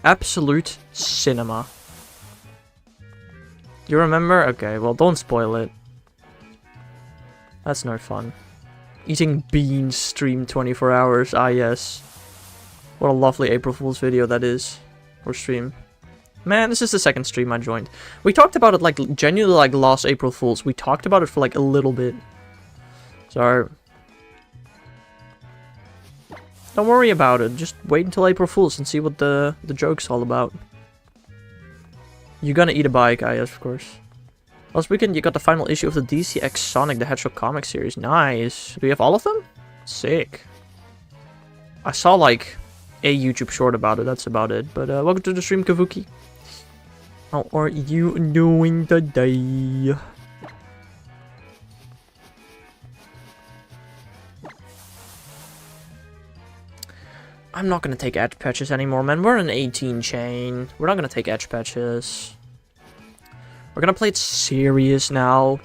Absolute cinema. You remember? Okay, well, don't spoil it. That's no fun. Eating beans stream 24 hours. Ah, yes. What a lovely April Fool's video that is. Or stream. Man, this is the second stream I joined. We talked about it, like, genuinely, like, last April Fool's. We talked about it for, like, a little bit. So... don't worry about it. Just wait until April Fool's and see what the joke's all about. You're gonna eat a bike, ah, yes, of course. Last weekend, you got the final issue of the DCX Sonic the Hedgehog comic series. Nice. Do you have all of them? Sick. I saw, like, a YouTube short about it. That's about it. But, welcome to the stream, Kavuki. How are you doing today? I'm not gonna take edge patches anymore, man. We're an 18 chain. We're not gonna take edge patches. We're gonna play it serious now.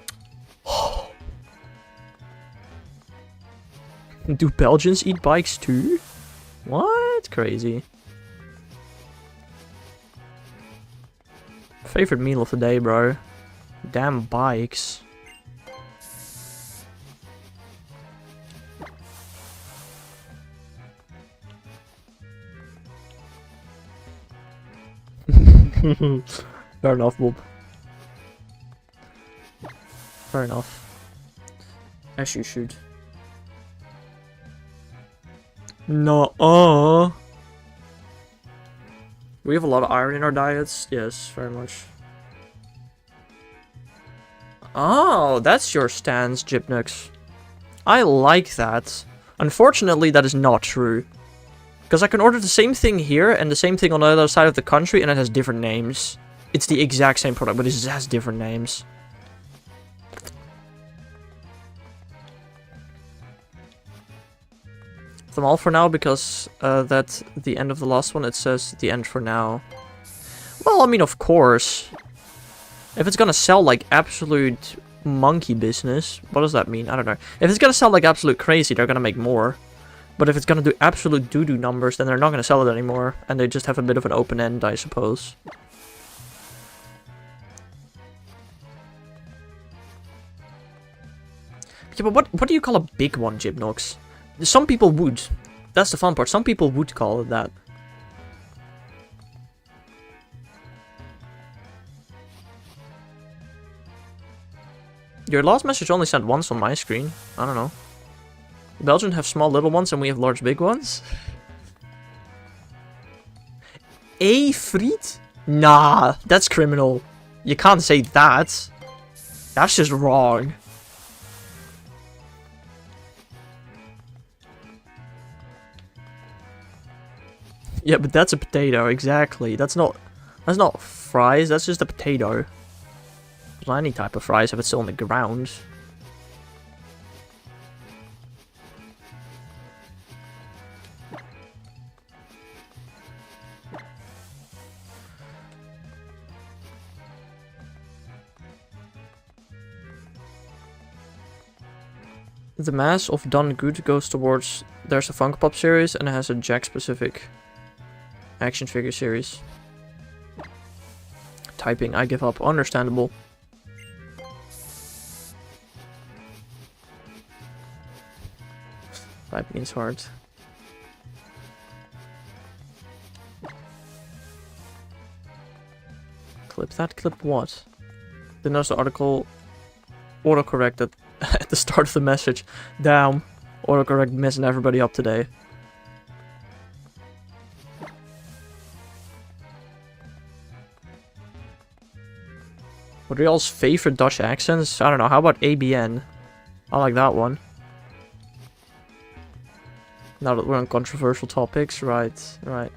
Do Belgians eat bikes too? What? Crazy. Favorite meal of the day, bro. Damn bikes. Fair enough, Bob. Fair enough. As you should. No. We have a lot of iron in our diets. Yes, very much. Oh, that's your stance, Gypnux. I like that. Unfortunately, that is not true. Because I can order the same thing here and the same thing on the other side of the country and it has different names. It's the exact same product, but it just has different names. Them all for now because that's the end of the last one. It says the end for now. Well, I mean, of course. If it's gonna sell like absolute monkey business, what does that mean? I don't know. If it's gonna sell like absolute crazy, they're gonna make more. But if it's gonna do absolute doo-doo numbers, then they're not gonna sell it anymore. And they just have a bit of an open end, I suppose. Yeah, but what do you call a big one, Gypnox? Some people would. That's the fun part. Some people would call it that. Your last message only sent once on my screen. I don't know. Belgians have small little ones and we have large big ones? A friet? Nah, that's criminal. You can't say that. That's just wrong. Yeah, but that's a potato, exactly. That's not fries, that's just a potato. There's not any type of fries if it's still on the ground. The mass of done good goes towards... There's a Funko Pop series and it has a Jack specific action figure series. Typing, I give up. Understandable. Typing is hard. Clip that? Clip what? Didn't notice the article autocorrected at the start of the message. Damn. Autocorrect messing everybody up today. What are y'all's favorite Dutch accents? I don't know. How about ABN? I like that one. Now that we're on controversial topics. Right, right.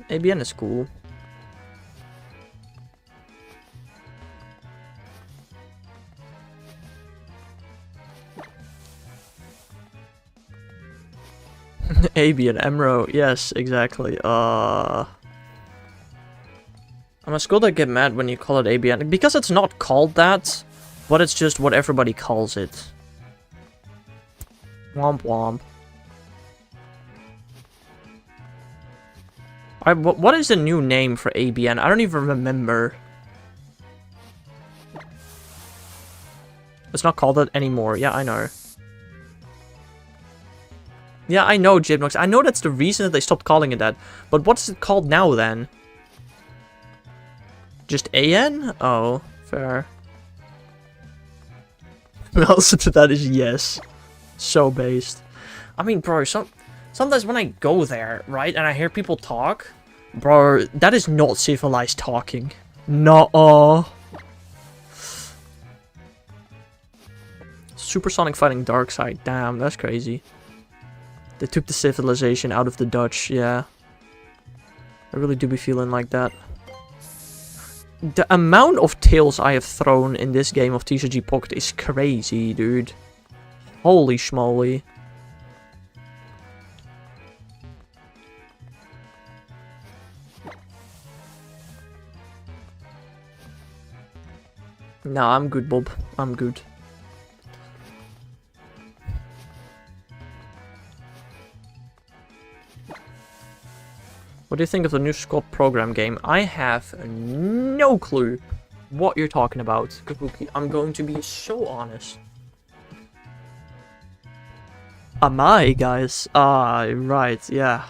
ABN is cool. AB and Emro, yes, exactly. I'm a school that get mad when you call it ABN because it's not called that, but it's just what everybody calls it. Womp womp. What is the new name for ABN? I don't even remember. It's not called that anymore. Yeah, I know. Yeah, I know, Gypnox. I know that's the reason that they stopped calling it that. But what's it called now, then? Just AN? Oh, fair. The answer to that is yes. So based. I mean, bro, sometimes when I go there, right, and I hear people talk, bro, that is not civilized talking. Nuh-uh. Supersonic fighting Darkseid. Damn, that's crazy. They took the civilization out of the Dutch, yeah. I really do be feeling like that. The amount of tails I have thrown in this game of TCG Pocket is crazy, dude. Holy schmoly. Nah, I'm good, Bob. I'm good. What do you think of the new squad program game? I have no clue what you're talking about, Kabuki. I'm going to be so honest. Am I, guys? Ah, right, yeah.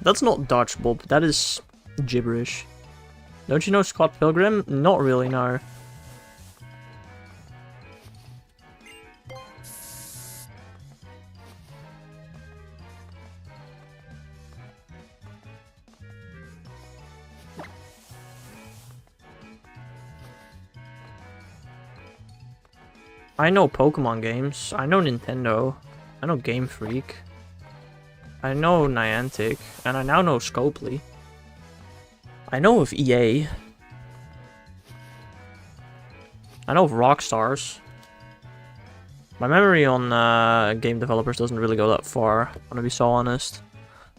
That's not dodgeable, but that is gibberish. Don't you know Scott Pilgrim? Not really, no. I know Pokemon games. I know Nintendo. I know Game Freak. I know Niantic. And I now know Scopely. I know of EA. I know of Rockstars. My memory on game developers doesn't really go that far, I'm gonna be so honest.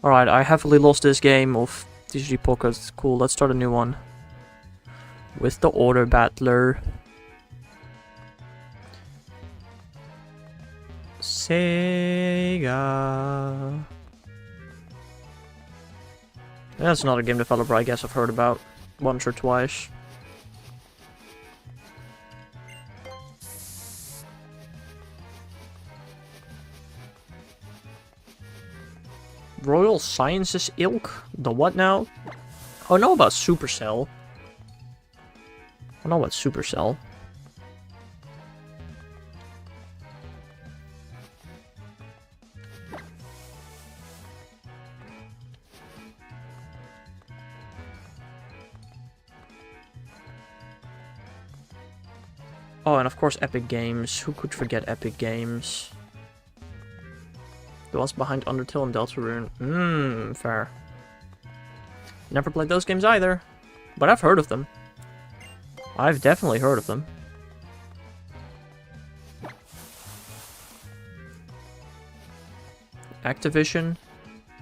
Alright, I heavily lost this game of TCG Pocket. Cool, let's start a new one. With the Order Battler. Sega. That's not a game developer I guess I've heard about once or twice. Royal Sciences Ilk? The what now? Oh, I know about Supercell. I know about Supercell. Oh, and of course Epic Games. Who could forget Epic Games? The ones behind Undertale and Deltarune. Fair. Never played those games either. But I've heard of them. I've definitely heard of them. Activision.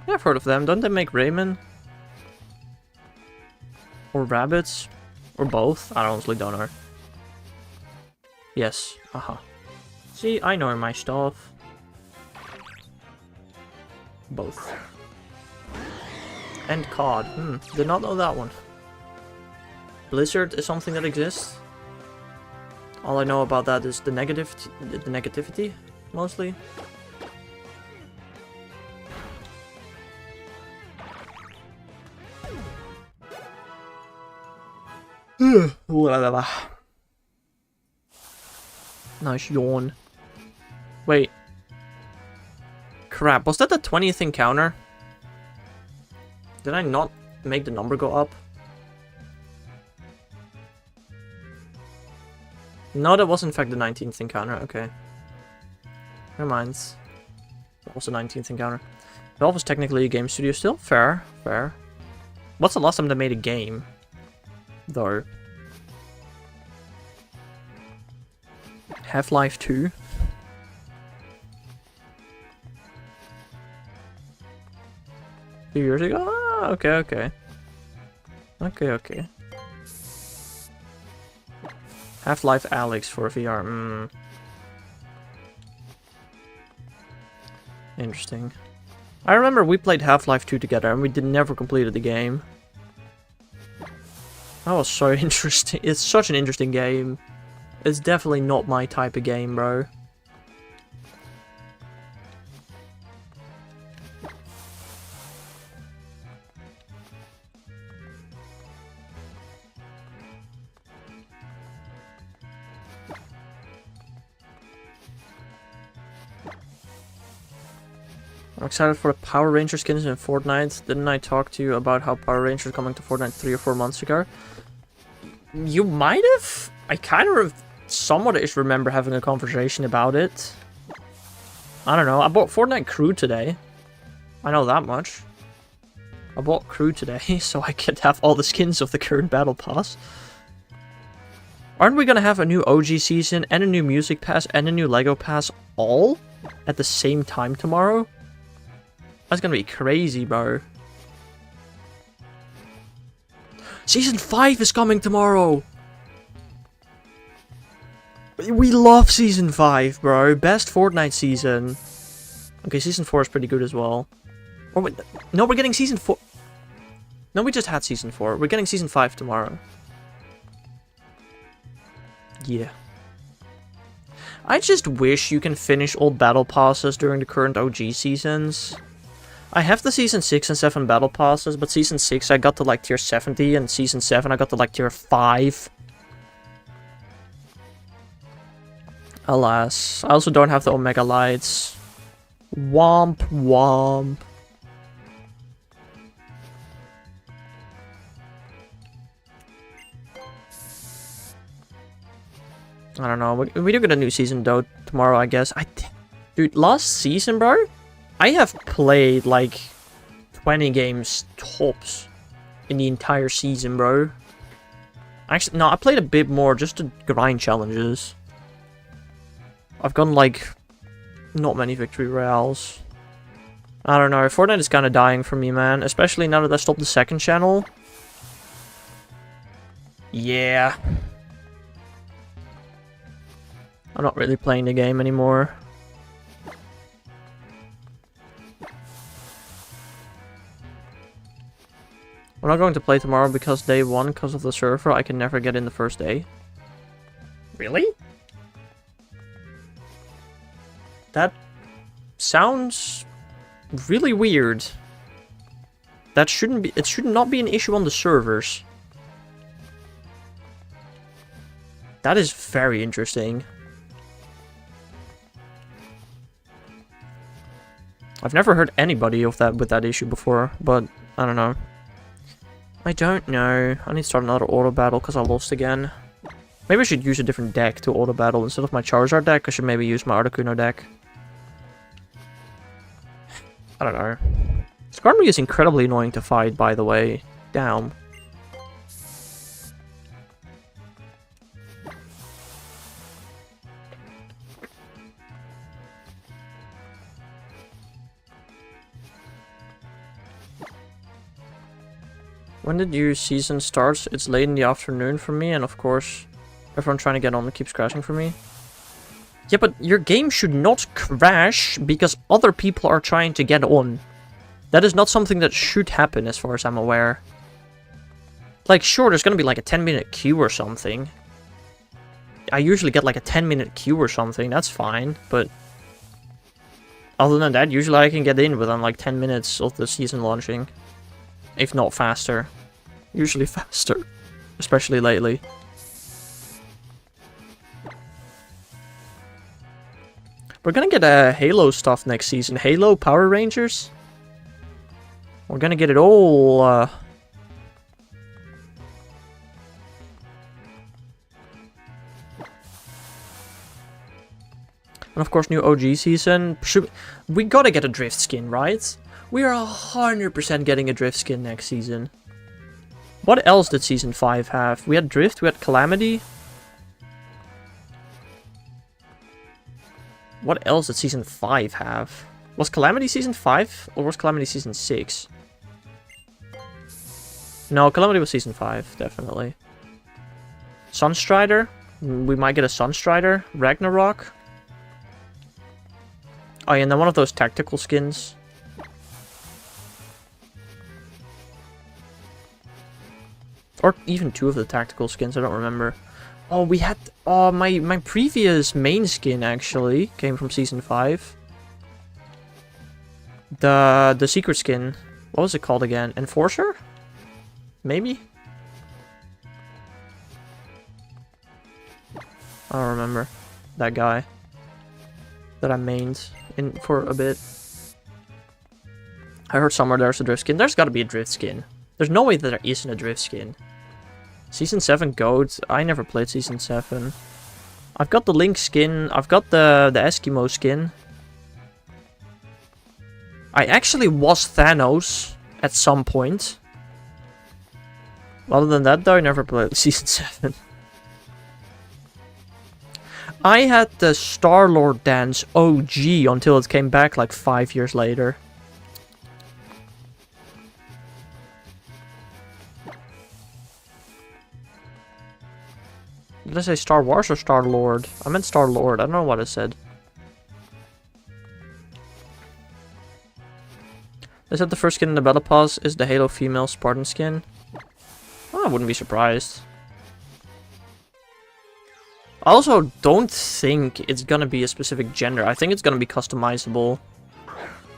Yeah, I've heard of them. Don't they make Rayman? Or Rabbids? Or both? I honestly don't know. Yes. Aha. See, I know my stuff. Both. And COD. Did not know that one. Blizzard is something that exists. All I know about that is the negativity, mostly. Nice yawn. Wait. Crap, was that the 20th encounter? Did I not make the number go up? No, that was in fact the 19th encounter, okay. Never mind. That was the 19th encounter. Valve was technically a game studio still? Fair, fair. What's the last time they made a game? Though. Half-Life 2? A few years ago? Ah, okay, okay. Okay, okay. Half-Life Alyx for VR. Interesting. I remember we played Half-Life 2 together and we never completed the game. That was so interesting. It's such an interesting game. It's definitely not my type of game, bro. I'm excited for the Power Ranger skins in Fortnite. Didn't I talk to you about how Power Rangers coming to Fortnite 3 or 4 months ago? You might have? I kind of somewhat-ish remember having a conversation about it. I don't know. I bought Fortnite Crew today. I know that much. I bought Crew today, so I could have all the skins of the current Battle Pass. Aren't we gonna have a new OG season, and a new Music Pass, and a new Lego Pass all at the same time tomorrow? That's gonna be crazy, bro. Season 5 is coming tomorrow! We love Season 5, bro. Best Fortnite season. Okay, Season 4 is pretty good as well. Oh, wait, no, we're getting Season 4. No, we just had Season 4. We're getting Season 5 tomorrow. Yeah. I just wish you can finish old battle passes during the current OG seasons. I have the Season 6 and 7 battle passes, but Season 6 I got to like tier 70, and Season 7 I got to like tier 5. Alas. I also don't have the Omega Lights. Womp womp. I don't know. We do get a new season though tomorrow, I guess. Dude, last season, bro, I have played like 20 games tops in the entire season, bro. Actually, no, I played a bit more just to grind challenges. I've gotten like not many victory royales. I don't know. Fortnite is kind of dying for me, man. Especially now that I stopped the second channel. Yeah. I'm not really playing the game anymore. I'm not going to play tomorrow because day 1, because of the server, I can never get in the first day. Really? That sounds really weird. That shouldn't be, it should not be an issue on the servers. That is very interesting. I've never heard anybody of that with that issue before, but I don't know. I don't know. I need to start another auto battle because I lost again. Maybe I should use a different deck to auto battle instead of my Charizard deck. I should maybe use my Articuno deck. I don't know. Skarmory is incredibly annoying to fight, by the way. Damn. When the new season starts, it's late in the afternoon for me, and of course, everyone trying to get on keeps crashing for me. Yeah, but your game should not crash because other people are trying to get on. That is not something that should happen as far as I'm aware. Like, sure, there's gonna be like a 10-minute queue or something. I usually get like a 10-minute queue or something, that's fine, but... Other than that, usually I can get in within like 10 minutes of the season launching. If not faster. Usually faster. Especially lately. We're gonna get Halo stuff next season. Halo, Power Rangers. We're gonna get it all, And of course, new OG season. We gotta get a Drift skin, right? We are 100% getting a Drift skin next season. What else did Season 5 have? We had Drift, we had Calamity. What else did Season 5 have? Was Calamity Season 5? Or was Calamity Season 6? No, Calamity was Season 5, definitely. Sunstrider? We might get a Sunstrider. Ragnarok? Oh yeah, and then one of those tactical skins. Or even 2 of the tactical skins, I don't remember. Oh, we had... Oh, my previous main skin, actually, came from Season 5. The secret skin. What was it called again? Enforcer? Maybe? I don't remember. That guy. That I mained in for a bit. I heard somewhere there's a drift skin. There's gotta be a drift skin. There's no way that there isn't a drift skin. Season 7 Goat. I never played Season 7. I've got the Link skin. I've got the Eskimo skin. I actually was Thanos at some point. Other than that, though, I never played Season 7. I had the Star-Lord dance OG until it came back like 5 years later. Did I say Star Wars or Star-Lord? I meant Star-Lord. I don't know what I said. They said the first skin in the Battle Pass is the Halo female Spartan skin. Well, I wouldn't be surprised. I also don't think it's gonna be a specific gender. I think it's gonna be customizable.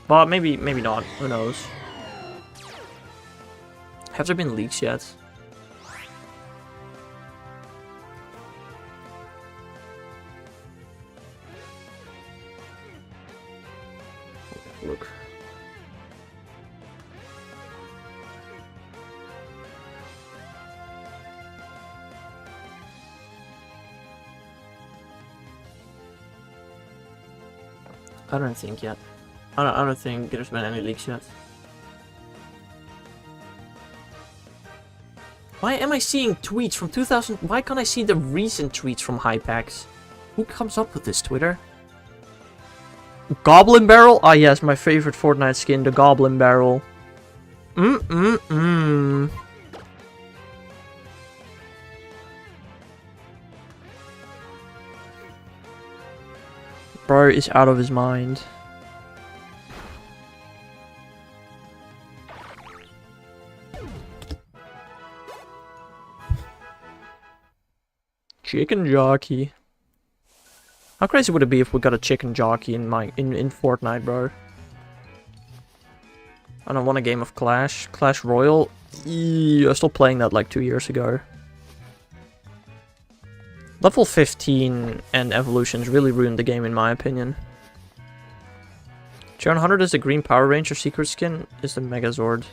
But maybe not. Who knows? Have there been leaks yet? Look. I don't think yet. I don't think there's been any leaks yet. Why am I seeing tweets from 2000? Why can't I see the recent tweets from Hypex? Who comes up with this, Twitter? Goblin Barrel? Ah yes, my favorite Fortnite skin, the Goblin Barrel. Bro is out of his mind. Chicken jockey. How crazy would it be if we got a chicken jockey in Fortnite, bro? I don't want a game of Clash Royale. I was still playing that like 2 years ago. Level 15 and evolutions really ruined the game in my opinion. Tier 100 is the green Power Ranger secret skin, is the Megazord.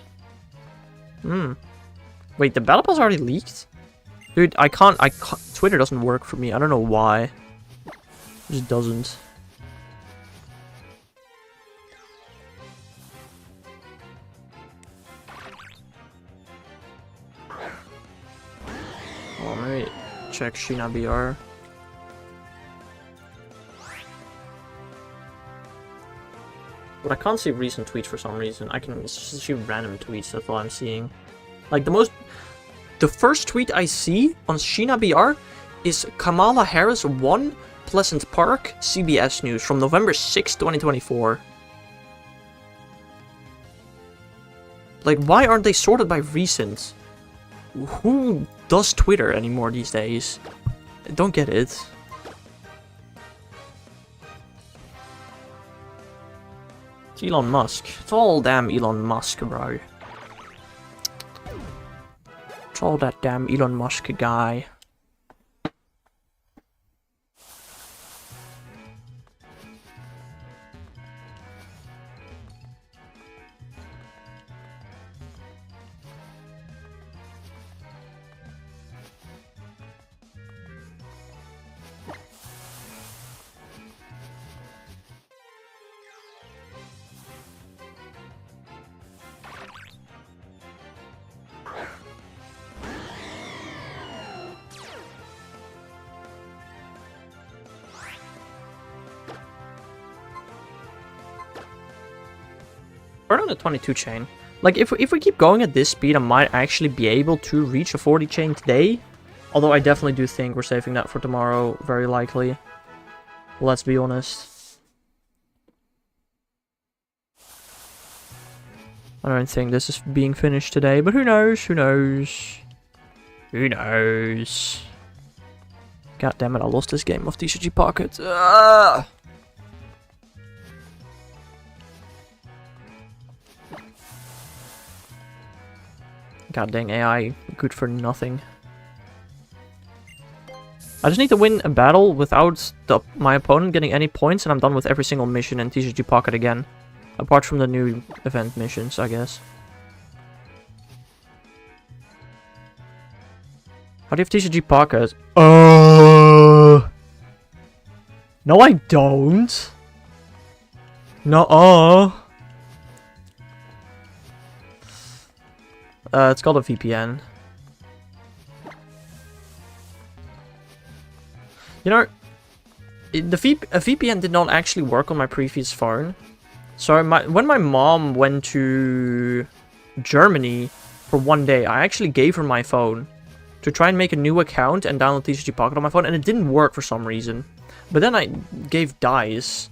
Wait, the Battle Pass already leaked? Dude, I can't, Twitter doesn't work for me, I don't know why. It just doesn't. Oh, maybe check Sheena BR. But I can't see recent tweets for some reason. I can see random tweets, that's all I'm seeing. Like the first tweet I see on Sheena BR is Kamala Harris won Pleasant Park CBS News from November 6, 2024. Like, why aren't they sorted by recent? Who does Twitter anymore these days? I don't get it. It's Elon Musk. It's all damn Elon Musk, bro. It's all that damn Elon Musk guy. We're on the 22 chain. Like, if we keep going at this speed, I might actually be able to reach a 40 chain today. Although I definitely do think we're saving that for tomorrow, very likely. Let's be honest. I don't think this is being finished today, but who knows, who knows. Who knows. God damn it, I lost this game of TCG Pocket. Ah! God dang AI, good for nothing. I just need to win a battle without my opponent getting any points, and I'm done with every single mission in TCG Pocket again. Apart from the new event missions, I guess. How do you have TCG Pocket? No, I don't. No. It's called a VPN. You know, a VPN did not actually work on my previous phone. So when my mom went to Germany for one day, I actually gave her my phone to try and make a new account and download TCG Pocket on my phone, and it didn't work for some reason. But then I gave Dice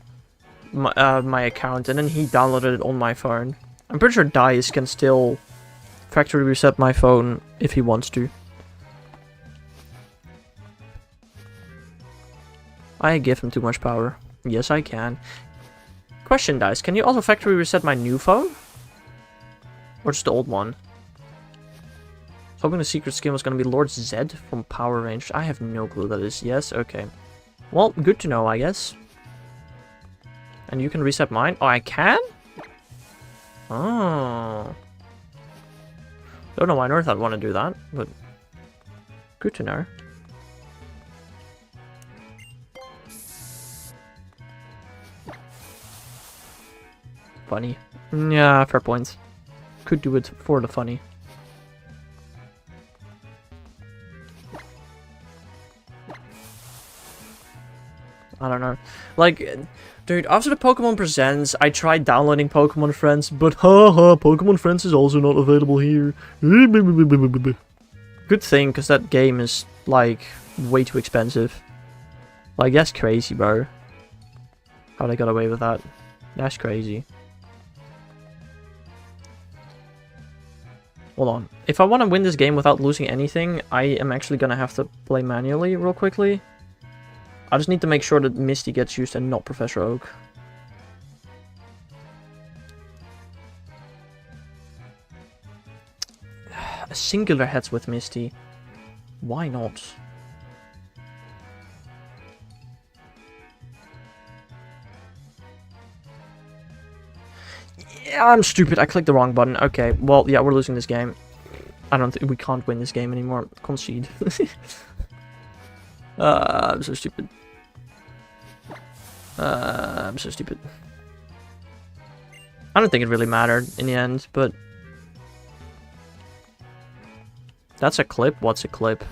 my account, and then he downloaded it on my phone. I'm pretty sure Dice can still factory reset my phone if he wants to. I give him too much power. Yes, I can. Question, Dice. Can you also factory reset my new phone? Or just the old one? I was hoping the secret skin was going to be Lord Zed from Power Rangers. I have no clue that is. Yes? Okay. Well, good to know, I guess. And you can reset mine? Oh, I can? Oh. Don't know why on earth I'd want to do that, but good to know. Funny. Yeah, fair points. Could do it for the funny. I don't know. Like, dude, after the Pokemon Presents, I tried downloading Pokemon Friends, but haha, Pokemon Friends is also not available here. Good thing, because that game is, like, way too expensive. Like, that's crazy, bro. How they got away with that. That's crazy. Hold on. If I want to win this game without losing anything, I am actually going to have to play manually real quickly. I just need to make sure that Misty gets used and not Professor Oak. A singular heads with Misty. Why not? Yeah, I'm stupid. I clicked the wrong button. Okay, well, yeah, we're losing this game. I don't think we can't win this game anymore. Concede. I'm so stupid. I'm so stupid. I don't think it really mattered in the end, but... That's a clip? What's a clip?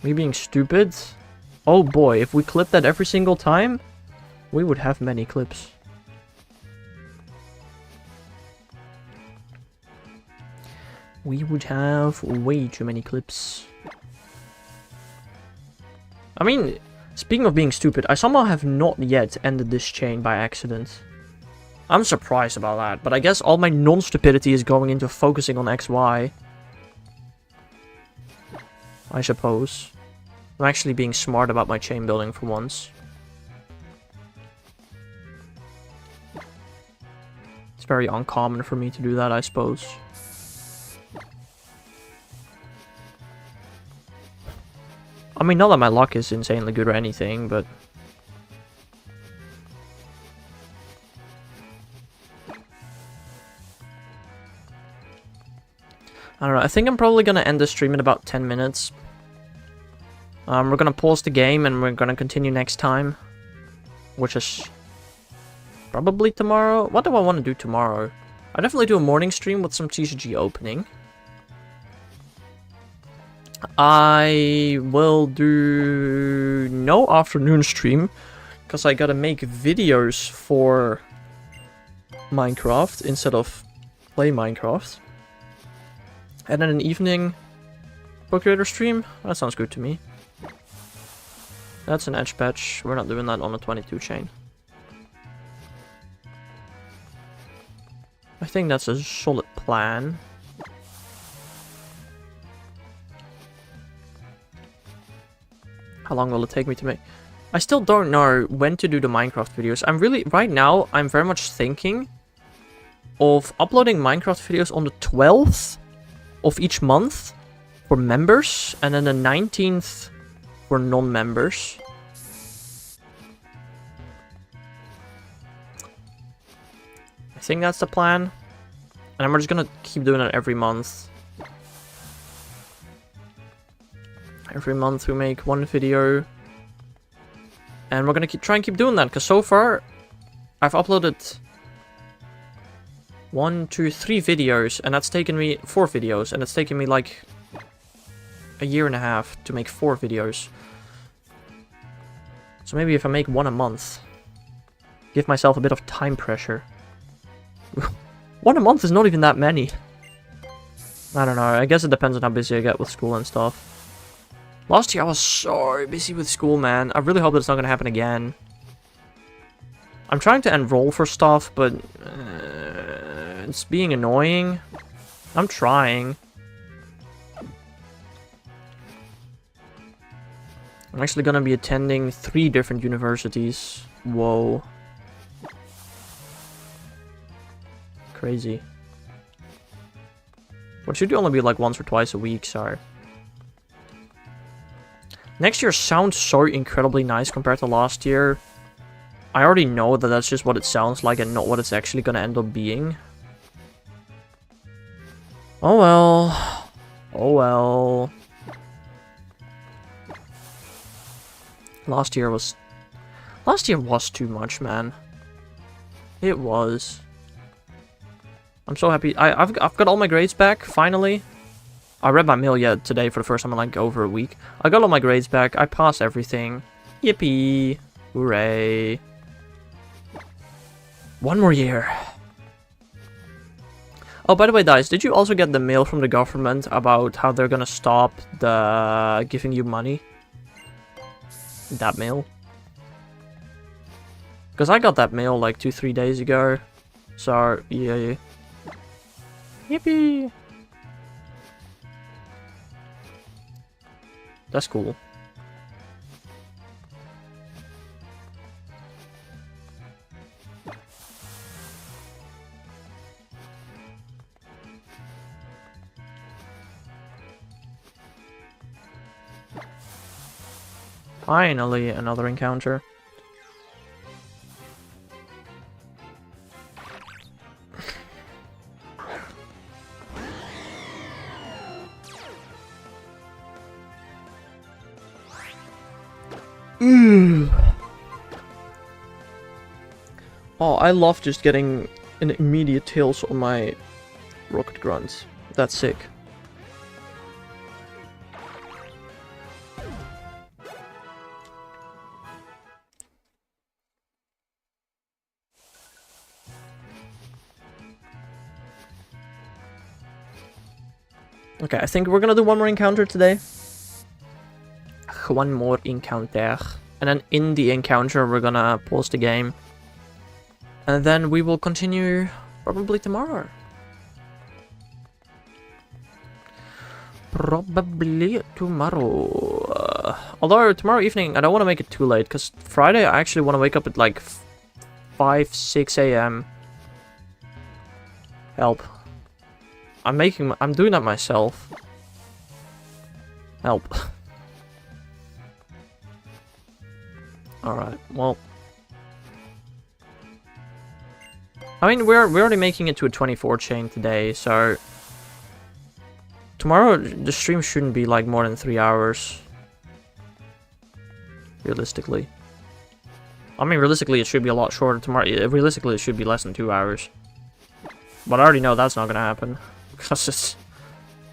Me being stupid? Oh boy, if we clip that every single time, we would have many clips. We would have way too many clips. I mean, speaking of being stupid, I somehow have not yet ended this chain by accident. I'm surprised about that, but I guess all my non-stupidity is going into focusing on XY. I suppose. I'm actually being smart about my chain building for once. It's very uncommon for me to do that, I suppose. I mean, not that my luck is insanely good or anything, but... I don't know, I think I'm probably gonna end the stream in about 10 minutes. We're gonna pause the game and we're gonna continue next time. Which is... probably tomorrow? What do I want to do tomorrow? I'll definitely do a morning stream with some TCG opening. I will do no afternoon stream because I gotta make videos for Minecraft instead of play Minecraft. And then an evening Pokeradar stream. That sounds good to me. That's an edge patch. We're not doing that on a 22 chain. I think that's a solid plan. How long will it take me to make? I still don't know when to do the Minecraft videos. I'm really, right now, I'm very much thinking of uploading Minecraft videos on the 12th of each month for members, and then the 19th for non-members. I think that's the plan. And I'm just gonna keep doing it every month. Every month we make one video. And we're gonna try and keep doing that, because so far I've uploaded 1, 2, 3 videos, and that's taken me 4 videos, and it's taken me like a year and a half to make 4 videos. So maybe if I make 1 a month, give myself a bit of time pressure. 1 a month is not even that many. I don't know, I guess it depends on how busy I get with school and stuff. Last year I was so busy with school, man. I really hope that it's not gonna happen again. I'm trying to enroll for stuff, but it's being annoying. I'm trying. I'm actually gonna be attending 3 different universities. Whoa. Crazy. What should only be like once or twice a week, sorry. Next year sounds so incredibly nice compared to last year. I already know that that's just what it sounds like and not what it's actually gonna end up being. Oh well. Oh well. Last year was too much, man. It was. I'm so happy. I've got all my grades back, finally. I read my mail today for the first time in like over a week. I got all my grades back. I passed everything. Yippee. Hooray. 1 more year. Oh, by the way, guys, did you also get the mail from the government about how they're gonna stop the giving you money? That mail? Because I got that mail like 2-3 days ago. So, yeah. Yippee! That's cool. Finally, another encounter. Oh, I love just getting an immediate tails on my rocket grunt. That's sick. Okay, I think we're gonna do one more encounter today. One more encounter. And then in the encounter, we're gonna pause the game. And then we will continue probably tomorrow. Probably tomorrow. Although tomorrow evening, I don't want to make it too late. Because Friday, I actually want to wake up at like 5-6 a.m. Help. I'm doing that myself. Help. Alright, well. I mean, we're already making it to a 24 chain today, so... Tomorrow, the stream shouldn't be like more than 3 hours. Realistically. I mean, realistically, it should be a lot shorter tomorrow. Realistically, it should be less than 2 hours. But I already know that's not gonna happen. Because it's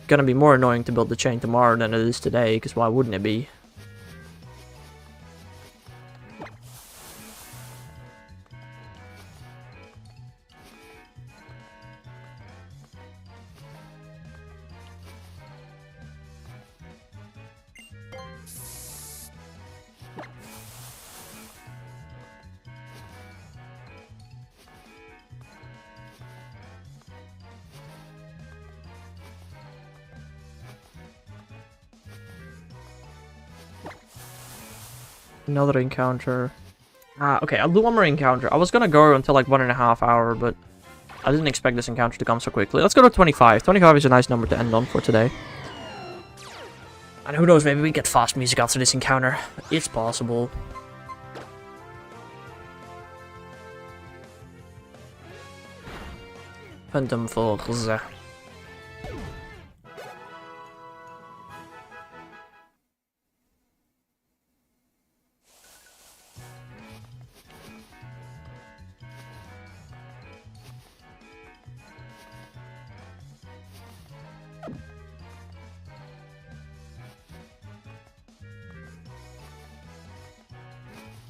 gonna be more annoying to build the chain tomorrow than it is today, because why wouldn't it be? Another encounter. Okay, I'll do one more encounter. I was gonna go until like 1.5 hours, but I didn't expect this encounter to come so quickly. Let's go to 25. 25 is a nice number to end on for today. And who knows, maybe we get fast music after this encounter. It's possible. Phantom Force.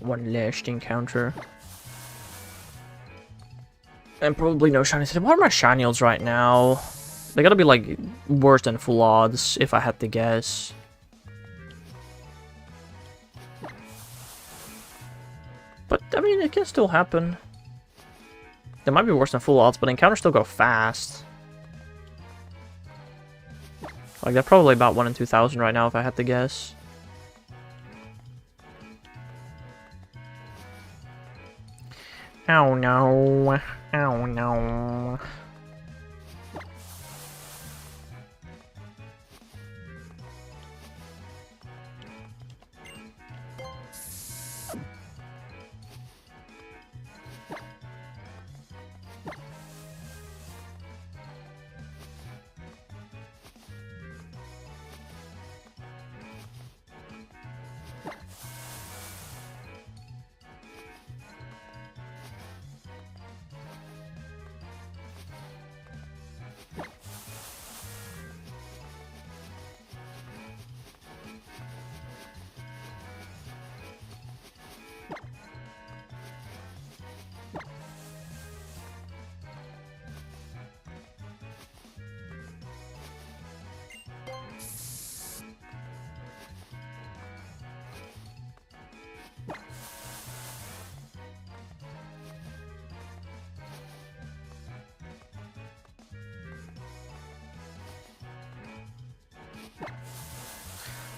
One last encounter. And probably no shiny. What are my shiny odds right now? They gotta be like worse than full odds, if I had to guess. But I mean, it can still happen. They might be worse than full odds, but encounters still go fast. Like, they're probably about 1 in 2,000 right now, if I had to guess. Oh no. Oh no.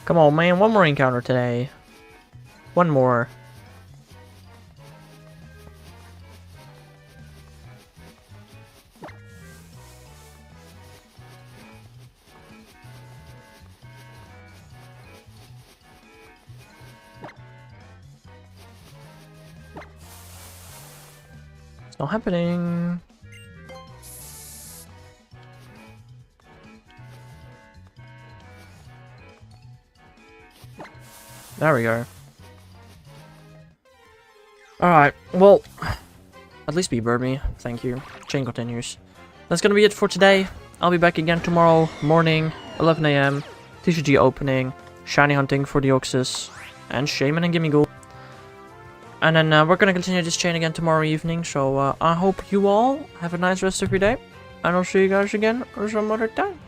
Come on, man. One more encounter today. One more. It's not happening. There we go. Alright, well, at least be Burmy. Thank you. Chain continues. That's gonna be it for today. I'll be back again tomorrow morning, 11 AM, TCG opening, shiny hunting for Deoxys, and Shaman and Gimme Ghoul. And then we're gonna continue this chain again tomorrow evening, so I hope you all have a nice rest of your day, and I'll see you guys again some other time.